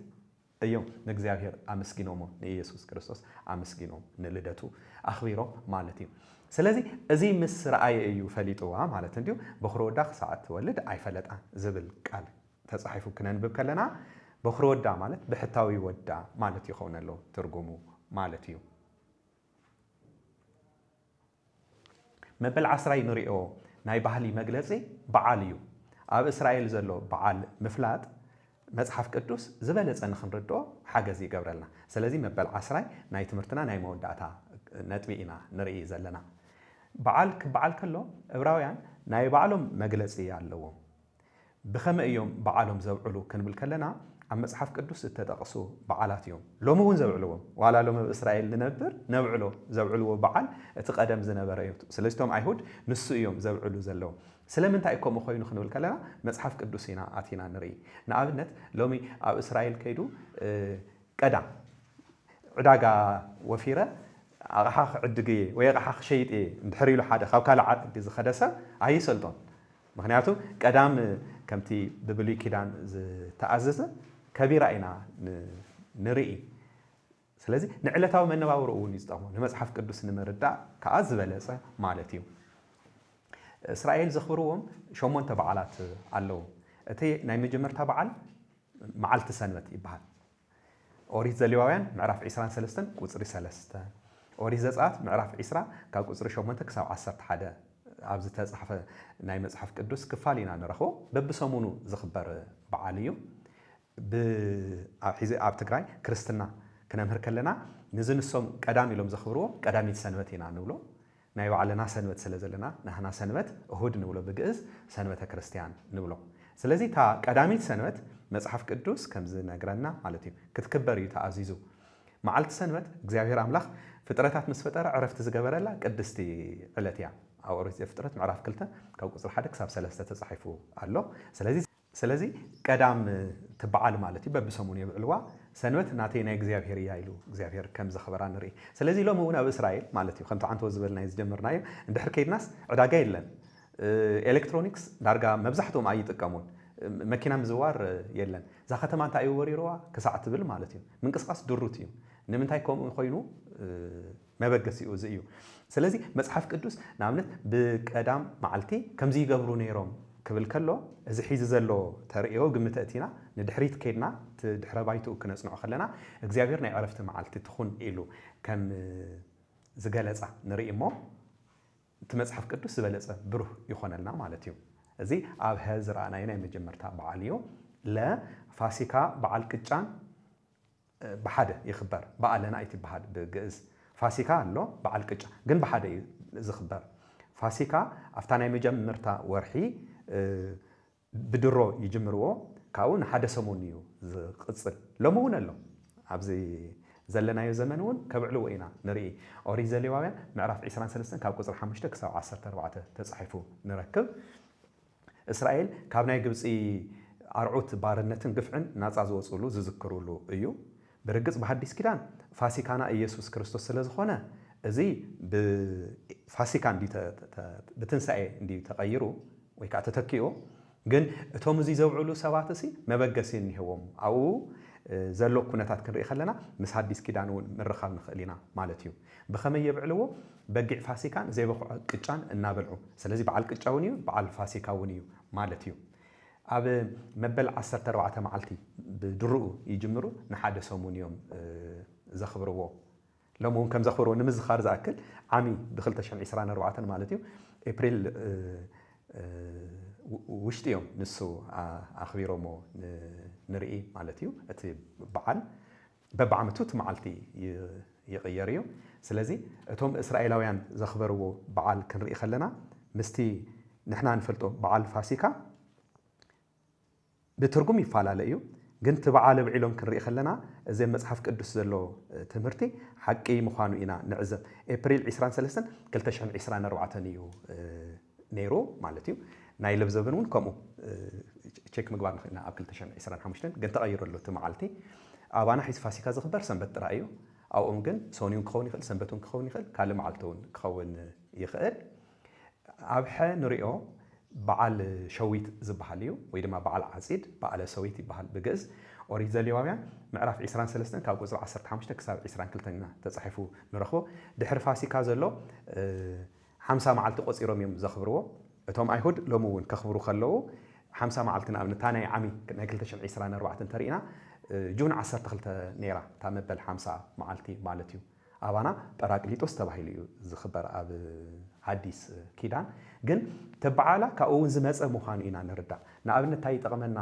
ايوم نغزاغير امسكينومو نيسوس كريستوس امسكينوم نلدتو اخبيرو مالتي سلازي ازي مس رااي ايو فليطوا مالت انديو بخرو داخ ساعات ولد ايفلطا زبل قال تصحيفو كننبب كلنا بخرو ودا مالت بحتاوي ودا مالت يخون له ترجمو مالتيو مبل عسراي نريو ناي بحالي مجلسي بعاليو اب اسرائيل زلو بعال مفلات مصحف قدوس زبلص نخنردو حاجزي يقبرلنا سلازي مبل عسراي ناي تمرتنا ناي موداتا نطبينا نري زلنا بعال كلو عبراويان ناي بعالهم مجلسي يالو بخم ايوم بعالهم زوعلو كنبل كلنا عم مصحف قدوس تتقصو بعالات يوم لو مو زوعلوهم ولا لو اسرائيل ننبر نوعلو زوعلو بعال اتقدم زنبره يوت سلستهم ايهود نسو يوم زوعلو زلو سلامنتا ايكم خوينو خنول كلنا مصحف قدوسينا اتينا نري نابنت لومي اب اسرائيل كيدو قدام عداغا وفيره اخاخ عدغي وي اخاخ شيطي اندحريلو حدا خاو كالا عد زخدسه ايسلطون مخنياتو قدام كمتي ببلي كيدان تأززه كبيرة اينا نرئي سلازي نعلتاو منباورو نيزطمو نمصحف قدوس نمردا كاز بلصه مالتيو اسرائيل زخبروهم شومون تبعالات علو اتي ناي مجمرتا بعال معلت سنبت يبحال اوريت زليواوያን ምዕራፍ 23 ቁጽሪ 3 ኦሪት ዘጸአት ምዕራፍ 20 ካብ ቁጽሪ 8 ክሳብ 11 ኣብዚ ተጻሕፈ ናይ መጽሐፍ ቅዱስ ክፋል ኢና ንረኽቦ በብሰሙኑ ዝኽበር በዓል እዩ ኣብ ትግራይ ክርስትና ክነምህር ከለና ንዝንሶም ቀዳም ኢሎም ዘኽብርዎ ቀዳሚት ሰንበት ኢና ንብሎ ናይ ባዕልና ሰንበት ስለ ዘለና ናህና ሰንበት እሁድ ንብሎ ብግእዝ ሰንበተ ክርስቲያን ንብሎ ስለዚ ታ ቀዳሚት ሰንበት መጽሐፍ ቅዱስ ከምዝ ነግረና ማለት እዩ ክትክበር እዩ ተኣዚዙ መዓልቲ ሰንበት እግዚአብሔር አምላኽ ፍጥረታት ምስ ፈጠረ ዕረፍቲ ዝገበረላ ቅድስቲ ዕለት እያ ኣብ ኦሪት ዘፍጥረት ምዕራፍ 2 ካብ ቁጽሪ 1 ክሳብ 3 ተጻሒፉ ኣሎ ስለዚ ቀዳም ትበዓል ማለት እዩ በብሰሙኑ የብዕልዋ ሰንበት ናተይ ናይ እግዚአብሔር እያ ኢሉ እግዚአብሔር ከም ዘኽበራ ንርኢ ስለዚ ሎሚ እውን ኣብ እስራኤል ማለት እዩ ከምቲ ዓንቶ ዝበልና ዝጀመርናዮ እንድሕር ከይድናስ ዕዳጋ የለን ኤሌክትሮኒክስ ዳርጋ መብዛሕትኦም ኣይጥቀሙን መኪና ምዝዋር የለን ዛ ከተማ እንታይ እዩ ወሪሮዋ ክሳዕ ትብል ማለት እዩ ምንቅስቃስ ድሩት እዩ ንምንታይ ከምኡ ኮይኑ መበገሲ እዩ ስለዚ መጽሐፍ ቅዱስ ናብነት ብቀዳም መዓልቲ ከምዚ ይገብሩ ነይሮም ክብል ከሎ እዚ ሒዝ ዘሎ ተርእዮ ግምተእቲና ንድሕሪት ከይድና ድሕረ ባይቱ ክነጽንዖ ከለና እግዚአብሔር ናይ ዕረፍቲ መዓልቲ ትኹን ኢሉ ከም ዝገለጻ ንርኢ እሞ እቲ መጽሐፍ ቅዱስ ዝበለጸ ብሩህ ይኾነልና ማለት እዩ እዚ ኣብ ህዝራናይ ናይ መጀመርታ በዓል እዩ ለፋሲካ በዓል ቅጫን بحده يخبر بعلنا أيتي بحد بجز فاسيكا الله بعل كتش جن بحده يخبر فاسيكا أفتنا مجمرتا ورحي بدرو يجمروه كون حدا سمونيو قصر لمون الله عبزي زلنا يزمنون كبعلو وينا نري أوري زليواوين معرف عيسران سلسلة كاب قصر حمشتك ساعة 10 تصحيفو نركب إسرائيل كابنا يجبسي أرعوت بارنتن قفعن ناس عزوصلو زذكرولو أيو برجس بحديث كدان فاسيكانا يسوع كريستوس سلازخونه ازي بفاسيكان دي بتنساي دي تغيروا ويكا تتكيو ግን እቶም እዚ ዘውዕሉ ሰባትሲ መበገሲን ይሄዎም አው ዘሎ ኩነታት ክንርኢ ኸለና ምስ ሐዲስ ኪዳን ምርኻብ ንኽእሊና ማለት እዩ በኸመይ የብዕልዎ በጊዕ ፋሲካን ዘይበኹ ቅጫን እናበልዑ ስለዚህ በዓል ቅጫውን እዩ በዓል ፋሲካውን እዩ ማለት እዩ ኣብ መበል 14 መዓልቲ ብድርኡ ይጅምሩ ንሓደ ሰሙን እዮም ዘኽብርዎ ለሞን ከም ዘኽብርዎ ንምዝኻር ዝኣክል ዓሚ ብ2024 ማለት እዩ ኤፕሪል وشتيهم نسو أخبيرهم نرئي مالتيو أتي بعال ببعمتوت معلتي يغيريو ስለዚህ እቶም እስራኤላውያን ዘኽበርዎ በዓል ክንርኢ ከለና ምስቲ ንሕና ንፈልጦ በዓል ፋሲካ ብትርጉም ይፈላለ እዩ ግን እቲ በዓል ብዒሎም ክንርኢ ከለና እዚ መጽሓፍ ቅዱስ ዘሎ ትምህርቲ ሓቂ ምዃኑ ኢና ንዕዘብ ኤፕሪል 23 2024 እዩ ነይሩ ማለት እዩ ናይ ልብ ዘበን እውን ከምኡ ቼክ ምግባር ንኽእልና ኣብ 2025 ግን ተቐይረሉ እቲ መዓልቲ ኣባና ሒዝ ፋሲካ ዝኽበር ሰንበት ጥራይ እዩ ኣብኦም ግን ሶኒውን ክኸውን ይኽእል ሰንበቱን ክኸውን ይኽእል ካልእ መዓልቲ እውን ክኸውን ይኽእል ኣብሐ ንሪኦ በዓል ሸዊት ዝበሃል እዩ ወይ ድማ በዓል ዓፂድ በዓለ ሰዊት ይበሃል ብግእዝ ኦሪት ዘሌዋውያን ምዕራፍ 23 ካብ ቁፅሪ 15 ክሳብ 22 ተጻሒፉ ንረኽቦ ድሕሪ ፋሲካ ዘሎ 50 መዓልቲ ቆፂሮም እዮም ዘኽብርዎ እቶም ኣይሁድ ሎሚ እውን ከኽብሩ ከለዉ 50 መዓልቲ ንኣብነት ናይ ዓሚ ናይ 2024 እንተሪእና ጁን 12 ነይራ እታ መበል 50 መዓልቲ ማለት እዩ ኣባና ጰራቅሊጦስ ተባሂሉ እዩ ዝኽበር ኣብ ሓዲስ ኪዳን ግን ተበዓላ ካብኡ እውን ዝመፀ ምዃኑ ኢና ንርዳእ ንኣብነት እንታይ ይጠቕመና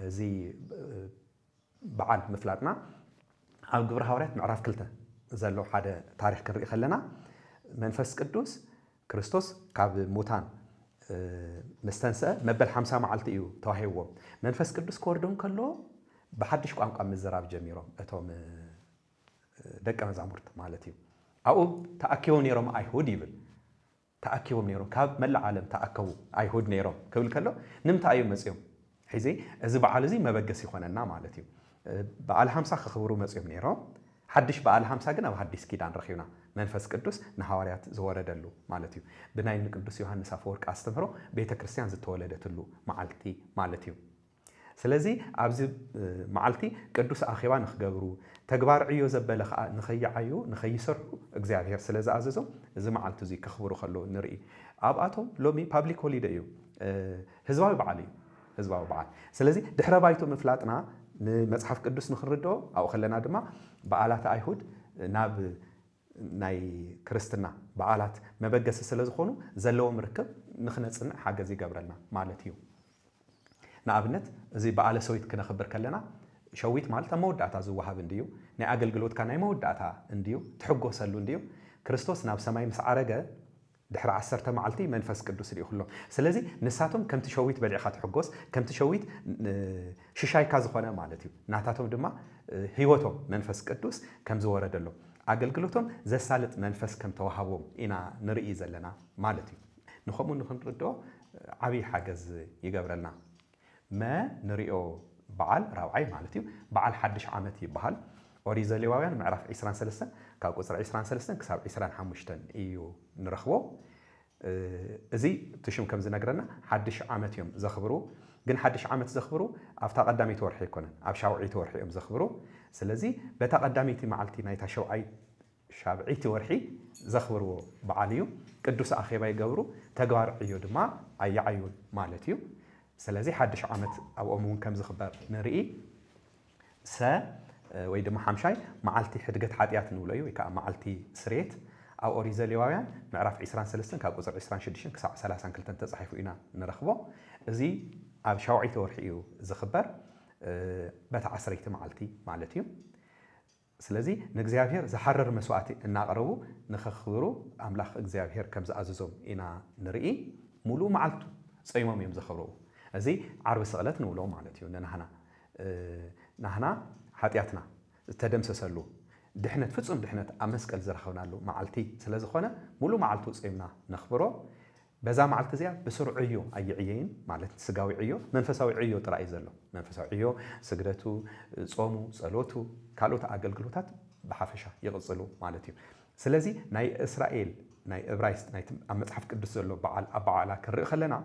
እዚ በዓል ምፍላጥና ኣብ ግብረ ሐዋርያት ምዕራፍ 2 ዘሎ ሓደ ታሪክ ክንርኢ ከለና መንፈስ ቅዱስ ክርስቶስ ካብ ሙታን መስተንስአ መበል 50 መዓልቲ እዩ ተዋሂብዎም መንፈስ ቅዱስ ክወርዶም ከሎ ብሓድሽ ቋንቋ ምዝራብ ጀሚሮም እቶም ደቀ መዛሙርት ማለት እዩ ኣብኡ ተኣኪቦም ነይሮም ኣይሁድ ይብል ተኣኪቦም ነይሮም ካብ መላእ ዓለም ተኣከቡ ኣይሁድ ነይሮም ክብል ከሎ ንምንታይ እዮም መፅኦም ሕዚ እዚ በዓል እዚ መበገስ ይኾነና ማለት እዩ በዓል 50 ክኽብሩ መፅኦም ነይሮም ሓድሽ በዓል 50 ግን ኣብ ሓዲስ ኪዳን ረኺብና መንፈስ ቅዱስ ንሐዋርያት ዝወረደሉ ማለት እዩ ብናይ ቅዱስ ዮሐንስ ኣፈወርቅ ኣስተምህሮ ቤተ ክርስቲያን ዝተወለደትሉ መዓልቲ ማለት እዩ ስለዚ ኣብዚ መዓልቲ ቅዱስ ኣኼባ ንኽገብሩ ተግባር ዕዮ ዘበለ ከዓ ንኸይዓዩ ንኸይሰርሑ እግዚኣብሔር ስለ ዝኣዘዞም እዚ መዓልቲ እዚ ከኽብሩ ከለዉ ንርኢ ኣብኣቶም ሎሚ ፓብሊክ ሆሊደ እዩ ህዝባዊ በዓል እዩ ህዝባዊ በዓል ስለዚ ድሕረ ባይቶ ምፍላጥና ንመጽሓፍ ቅዱስ ንኽንርድኦ ኣብኡ ከለና ድማ በዓላት ኣይሁድ ናብ ናይ ክርስትና በዓላት መበገሲ ስለ ዝኾኑ ዘለዎም ርክብ ንኽነጽንዕ ሓገዝ ይገብረልና ማለት እዩ ንኣብነት እዚ በዓለ ሰዊት ክነኽብር ከለና ሸዊት ማለት ኣብ መወዳእታ ዝወሃብ እንድዩ ናይ ኣገልግሎትካ ናይ መወዳእታ እንድዩ ትሕጎሰሉ እንድዩ ክርስቶስ ናብ ሰማይ ምስ ዓረገ ድሕሪ 10 መዓልቲ መንፈስ ቅዱስ ልኢኹሎ ስለዚ ንሳቶም ከምቲ ሸዊት በሊዕኻ ትሕጎስ ከምቲ ሸዊት ሽሻይካ ዝኾነ ማለት እዩ ናታቶም ድማ ህይወቶም መንፈስ ቅዱስ ከም ዝወረደሎም ኣገልግሎቶም ዘሳልጥ መንፈስ ከም ተዋሃቦም ኢና ንርኢ ዘለና ማለት እዩ ንኸምኡ ንኽንርድኦ ዓብዪ ሓገዝ ይገብረልና ንሪኦ በዓል ራብዓይ ማለት እዩ በዓል ሓድሽ ዓመት ይበሃል ኦሪት ዘሌዋውያን ምዕራፍ 23 ካብ ቁፅሪ 23 ክሳብ 25 እዩ ንረኽቦ እዚ ትሽም ከም ዝነግረና ሓድሽ ዓመት እዮም ዘኽብሩ ግን ሓድሽ ዓመት ዘኽብሩ ኣብታ ቀዳሚት ወርሒ ኣይኮነን ኣብ ሻውዒቲ ወርሒ እዮም ዘኽብሩ ስለዚ በታ ቀዳሚቲ መዓልቲ ናይታ ሻብዒቲ ወርሒ ዘኽብርዎ በዓል እዩ ቅዱስ ኣኼባ ይገብሩ ተግባር ዕዮ ድማ ኣየዓዩን ማለት እዩ ስለዚ ሓድሽ ዓመት ኣብኦም እውን ከም ዝኽበር ንርኢ ወይ ድማ ሓምሻይ መዓልቲ ሕድገት ሓጢኣት ንብሎ እዩ ወይ ከዓ መዓልቲ ስርየት ኣብ ኦሪት ዘሌዋውያን ምዕራፍ 23 ካብ ቁፅሪ 26 ክሳብ 32 ተጻሒፉ ኢና ንረኽቦ እዚ ኣብ ሻውዒቲ ወርሒ እዩ ዝኽበር በታ 10 መዓልቲ ማለት እዩ ስለዚ ንእግዚኣብሔር ዝሓርር መስዋዕቲ እናቕረቡ ንኸኽብሩ ኣምላኽ እግዚኣብሔር ከም ዝኣዘዞም ኢና ንርኢ ሙሉእ መዓልቱ ፀይሞም እዮም ዘኽብርዎ እዚ ዓርቢ ስቕለት ንብሎ ማለት እዩ ንሕና ሓጢኣትና ዝተደምሰሰሉ ድሕነት ፍጹም ድሕነት ኣብ መስቀል ዝረኸብናሉ መዓልቲ ስለ ዝኾነ ሙሉእ መዓልቱ ፀይምና ነኽብሮ በዛ መዓልቲ እዚኣ ብስሩዕ ዕዮ ኣይዕየይን ማለት ስጋዊ ዕዮ መንፈሳዊ ዕዮ ጥራይ ዘሎ መንፈሳዊ ዕዮ ስግደቱ ጾሙ ጸሎቱ ካልኦት ኣገልግሎታት ብሓፈሻ ይቕፅሉ ማለት እዩ ስለዚ ናይ እስራኤል ናይ ዕብራይስጥ ናይ ኣብ መጽሓፍ ቅዱስ ዘሎ በዓል ኣብ በዓላ ክንርኢ ከለና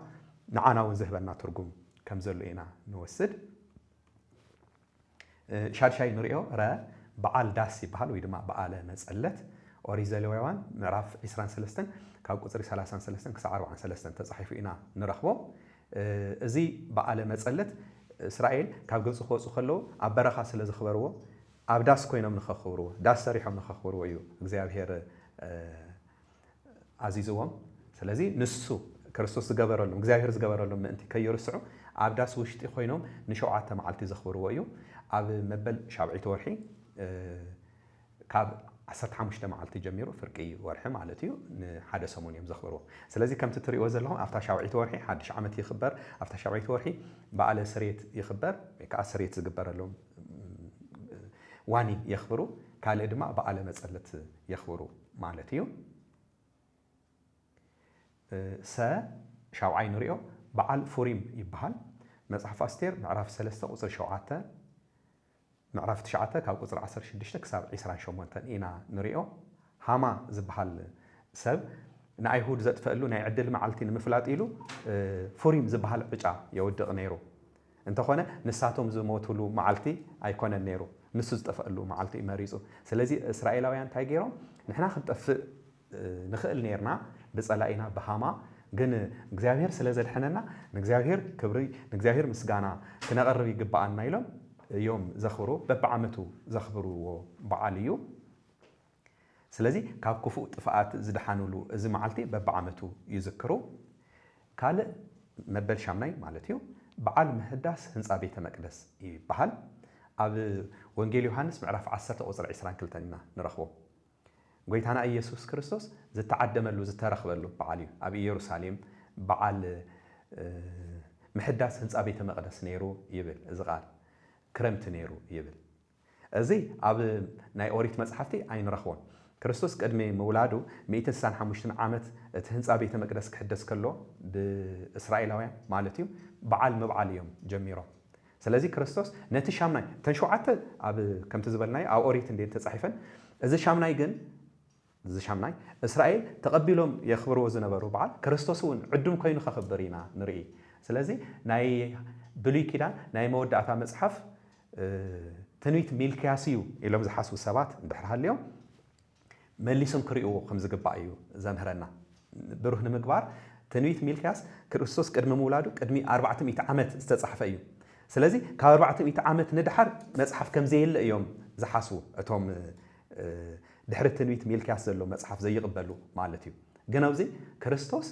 ንዓና እውን ዝህበና ትርጉም ከም ዘሎ ኢና ንወስድ ሻድሻይ ንሪኦ በዓል ዳስ ይበሃል ወይ ድማ በዓለ መጸለት ኦሪት ዘሌዋውያን ምዕራፍ 23 ካብ ቁፅሪ 33 ክሳብ 43 ተጻሒፉ ኢና ንረኽቦ እዚ በዓለ መጸለት እስራኤል ካብ ግብፂ ክወፁ ከለዉ ኣብ በረኻ ስለ ዝኽበርዎ ኣብ ዳስ ኮይኖም ንኸኽብርዎ ዳስ ሰሪሖም ንኸኽብርዎ እዩ እግዚኣብሔር ኣዚዝዎም ስለዚ ንሱ ክርስቶስ ዝገበረሎም እግዚኣብሔር ዝገበረሎም ምእንቲ ከይርስዑ ኣብ ዳስ ውሽጢ ኮይኖም ን7 መዓልቲ ዘኽብርዎ እዩ ኣብ መበል ሻብዒቲ ወርሒ ካብ 15 መዓልቲ ጀሚሩ ፍርቂ ወርሒ ማለት እዩ ንሓደ ሰሙን እዮም ዘኽብርዎ ስለዚ ከምቲ ትሪእዎ ዘለኹም ኣብታ ሻውዒት ወርሒ ሓድሽ ዓመት ይኽበር ኣብታ ሻውዒት ወርሒ በዓለ ስርየት ይኽበር ወይ ከዓ ስርየት ዝግበረሎም ዋኒ የኽብሩ ካልእ ድማ በዓለ መጸለት የኽብሩ ማለት እዩ ሻውዓይ ንሪኦ በዓል ፉሪም ይበሃል መጽሓፍ ኣስቴር ምዕራፍ 3 ቁጽሪ 7 ምዕራፍ 9 ካብ ቁጽሪ 16 ክሳብ 28 ኢና ንሪኦ ሃማ ዝበሃል ሰብ ንኣይሁድ ዘጥፈአሉ ናይ ዕድል መዓልቲ ንምፍላጥ ኢሉ ፉሪም ዝበሃል ዕጫ የውድቕ ነይሩ እንተኾነ ንሳቶም ዝሞትሉ መዓልቲ ኣይኮነን ነይሩ ንሱ ዝጠፈአሉ መዓልቲ መሪፁ ስለዚ እስራኤላውያን እንታይ ገይሮም ንሕና ክንጠፍእ ንኽእል ነርና ብጸላኢና ብሃማ ግን እግዚአብሔር ስለ ዘድሐነና ንእግዚአብሔር ክብሪ ንእግዚአብሔር ምስጋና ክነቐርብ ይግባአና ኢሎም እዮም ዘኽብሩ በብዓመቱ ዘኽብርዎ በዓል እዩ ስለዚ ካብ ክፉእ ጥፍኣት ዝድሓንሉ እዚ መዓልቲ በብዓመቱ ይዝክሩ ካልእ መበል ሻምናይ ማለት እዩ በዓል ምህዳስ ህንፃ ቤተ መቅደስ ይበሃል ኣብ ወንጌል ዮሐንስ ምዕራፍ 10 ቁጽሪ 22 ኢና ንረኽቦ ጎይታና ኢየሱስ ክርስቶስ ዝተዓደመሉ ዝተረኽበሉ በዓል እዩ ኣብ ኢየሩሳሌም በዓል ምሕዳስ ህንፃ ቤተ መቅደስ ነይሩ ይብል እዚ ቃል ክረምቲ ነይሩ ይብል እዚ ኣብ ናይ ኦሪት መጽሓፍቲ ኣይንረኽቦን ክርስቶስ ቅድሚ ምውላዱ 165 ዓመት እቲ ህንፃ ቤተ መቅደስ ክሕደስ ከሎ ብእስራኤላውያን ማለት እዩ በዓል ምብዓል እዮም ጀሚሮም ስለዚ ክርስቶስ ነቲ ሻምናይ ተንሸውዓተ ኣብ ከምቲ ዝበልናዮ ኣብ ኦሪት እንዴት ተጻሒፈን እዚ ሻምናይ ግን እዚ ሻምናይ እስራኤል ተቐቢሎም የኽብርዎ ዝነበሩ በዓል ክርስቶስ እውን ዕዱም ኮይኑ ከኽብር ኢና ንርኢ ስለዚ ናይ ብሉይ ኪዳን ናይ መወዳእታ መጽሓፍ ትንቢት ሚልክያስ እዩ ኢሎም ዝሓስቡ ሰባት እንድሕር ሃልዮም መሊሶም ክሪእዎ ከም ዝግባእ እዩ ዘምህረና ብሩህ ንምግባር ትንቢት ሚልክያስ ክርስቶስ ቅድሚ ምውላዱ ቅድሚ 400 ዓመት ዝተጻሕፈ እዩ ስለዚ ካብ 400 ዓመት ንድሓር መጽሓፍ ከም ዘየለ እዮም ዝሓስቡ እቶም ድሕሪ ትንቢት ሚልክያስ ዘሎ መጽሓፍ ዘይቕበሉ ማለት እዩ ግን ኣብዚ ክርስቶስ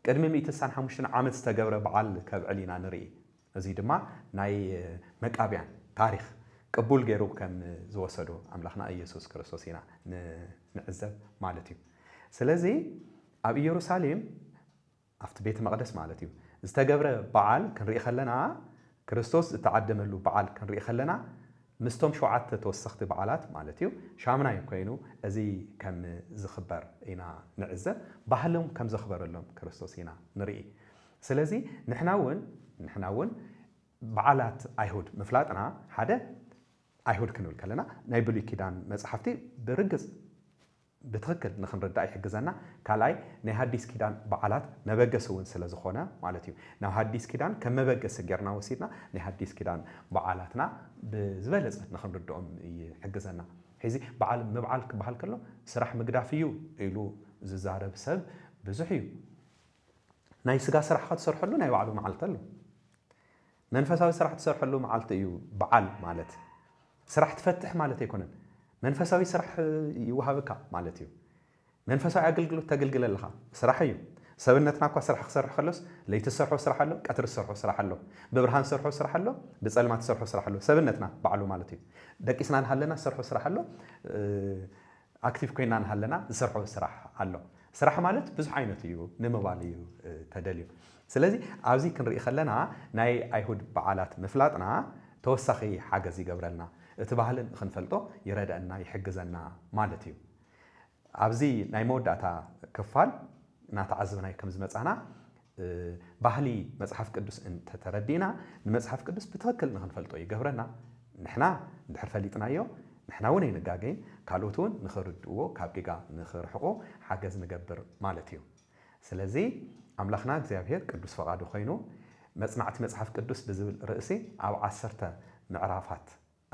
ቅድሚ 165 ዓመት ዝተገብረ በዓል ከብዕል ኢና ንርኢ እዚ ድማ ናይ መቃብያን ታሪክ ቅቡል ገይሩ ከም ዝወሰዱ ኣምላኽና ኢየሱስ ክርስቶስ ኢና ንዕዘብ ማለት እዩ ስለዚ ኣብ ኢየሩሳሌም ኣብቲ ቤተ መቅደስ ማለት እዩ ዝተገብረ በዓል ክንርኢ ከለና ክርስቶስ ዝተዓደመሉ በዓል ክንርኢ ከለና ምስቶም 7 ተወሰኽቲ በዓላት ማለት እዩ ሻምናይ ኮይኑ እዚ ከም ዝኽበር ኢና ንዕዘብ ባህሎም ከም ዘኽበረሎም ክርስቶስ ኢና ንርኢ ስለዚ ንሕና እውን በዓላት ኣይሁድ ምፍላጥና ሓደ ኣይሁድ ክንብል ከለና ናይ ብሉይ ኪዳን መጽሓፍቲ ብርግጽ ብትክክል ንኽንርዳእ ይሕግዘና ካልኣይ ናይ ሓዲስ ኪዳን በዓላት መበገሲ እውን ስለ ዝኾነ ማለት እዩ ናብ ሓዲስ ኪዳን ከም መበገሲ ጌርና ወሲድና ናይ ሓዲስ ኪዳን በዓላትና ብዝበለፀ ንኽንርድኦም ይሕግዘና ሕዚ በዓል ምብዓል ክበሃል ከሎ ስራሕ ምግዳፍ እዩ ኢሉ ዝዛረብ ሰብ ብዙሕ እዩ ናይ ስጋ ስራሕ ክትሰርሐሉ ናይ ባዕሉ መዓልቲ ኣሎ መንፈሳዊ ስራሕ ትሰርሐሉ መዓልቲ እዩ በዓል ማለት ስራሕ ትፈትሕ ማለት ኣይኮነን መንፈሳዊ ስራሕ ይወሃብካ ማለት እዩ መንፈሳዊ ኣገልግሎት ተገልግለ ኣለኻ ስራሕ እዩ ሰብነትና እኳ ስራሕ ክሰርሕ ከሎስ ለይቲ ዝሰርሖ ስራሕ ኣሎ ቀትሪ ዝሰርሖ ስራሕ ኣሎ ብብርሃን ዝሰርሖ ስራሕ ኣሎ ብፀልማት ዝሰርሖ ስራሕ ኣሎ ሰብነትና ባዕሉ ማለት እዩ ደቂስና ንሃለና ዝሰርሖ ስራሕ ኣሎ ኣክቲቭ ኮይና ንሃለና ዝሰርሖ ስራሕ ኣሎ ስራሕ ማለት ብዙሕ ዓይነት እዩ ንምባል እዩ ተደልዩ ስለዚ ኣብዚ ክንርኢ ከለና ናይ ኣይሁድ በዓላት ምፍላጥና ተወሳኺ ሓገዝ ይገብረልና እቲ ባህልን ክንፈልጦ ይረዳእና ይሕግዘና ማለት እዩ ኣብዚ ናይ መወዳእታ ክፋል እናተዓዘብናይ ከም ዝመጻና ባህሊ መጽሓፍ ቅዱስ እንተተረዲና ንመጽሓፍ ቅዱስ ብትክክል ንኽንፈልጦ ይገብረና ንሕና እንድሕር ፈሊጥናዮ ንሕና እውን ኣይንጋገይን ካልኦት እውን ንኽርድእዎ ካብ ጌጋ ንኽርሕቆ ሓገዝ ንገብር ማለት እዩ ስለዚ ኣምላኽና እግዚኣብሔር ቅዱስ ፈቓዱ ኮይኑ መጽናዕቲ መጽሓፍ ቅዱስ ብዝብል ርእሲ ኣብ 10 ምዕራፋት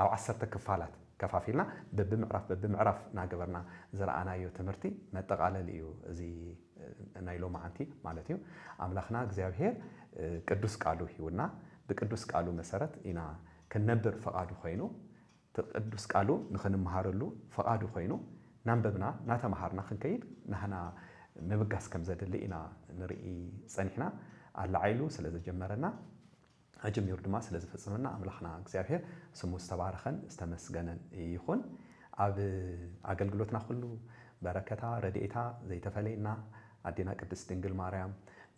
ኣብ 10 ክፋላት ከፋፊልና በብምዕራፍ ናገበርና ዝረኣናዮ ትምህርቲ መጠቃለል እዩ እዚ ናይ ሎማዓንቲ ማለት እዩ ኣምላኽና እግዚኣብሔር ቅዱስ ቃሉ ሂውና ብቅዱስ ቃሉ መሰረት ኢና ክንነብር ፈቓዱ ኮይኑ ቅዱስ ቃሉ ንኽንመሃረሉ ፈቓዱ ኮይኑ ናንበብና ናተመሃርና ክንከይድ ናህና ምብጋስ ከም ዘድሊ ኢና ንርኢ ፀኒሕና ኣላዓይሉ ስለ ዘጀመረና ኣጀሚሩ ድማ ስለ ዝፈጽመና ኣምላኽና እግዚኣብሔር ስሙ ዝተባረኸን ዝተመስገነን ይኹን ኣብ ኣገልግሎትና ኩሉ በረከታ ረድኤታ ዘይተፈለየና ኣዴና ቅድስት ድንግል ማርያም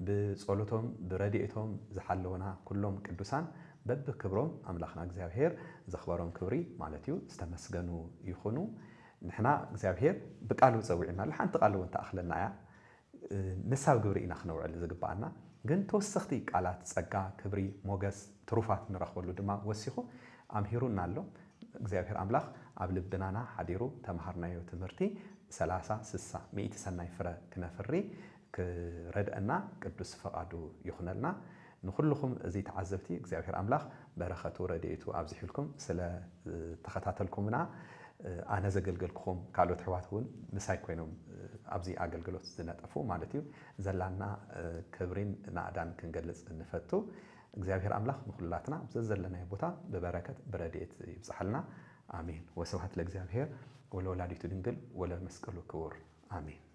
ብጸሎቶም ብረድኤቶም ዝሓለውና ኩሎም ቅዱሳን በብክብሮም ኣምላኽና እግዚአብሔር ዘኽበሮም ክብሪ ማለት እዩ ዝተመስገኑ ይኹኑ። ንሕና እግዚአብሔር ብቃሉ ፀዊዕና ሓንቲ ቃል እውን ተኣኽለና እያ ንሳብ ግብሪ ኢና ክነውዕል ዝግባአና ግን ተወሰኽቲ ቃላት ጸጋ ክብሪ ሞገስ ትሩፋት ንረኽበሉ ድማ ወሲኹ ኣምሂሩና ኣሎ። እግዚአብሔር ኣምላኽ ኣብ ልብናና ሓዲሩ ተምሃርናዮ ትምህርቲ 30 60 100 ሰናይ ፍረ ክነፍሪ ክረድአና ቅዱስ ፈቃዱ ይኹነልና። ንኩልኩም እዚ ተዓዘብቲ እግዚአብሔር ኣምላኽ በረኸቱ ረድኤቱ ኣብዝሒልኩም ስለ ተኸታተልኩምና ኣነ ዘገልገልክኹም ካልኦት ኣሕዋት እውን ምሳይ ኮይኖም ኣብዚ ኣገልግሎት ዝነጠፉ ማለት እዩ ዘላና ክብሪን ናዕዳን ክንገልጽ ንፈቱ። እግዚአብሔር ኣምላኽ ንኩላትና ብዘለናዮ ቦታ ብበረከት ብረድኤት ይብፅሐልና። አሜን። ወስብሐት ለእግዚአብሔር ወለወላዲቱ ድንግል ወለመስቀሉ ክቡር አሜን።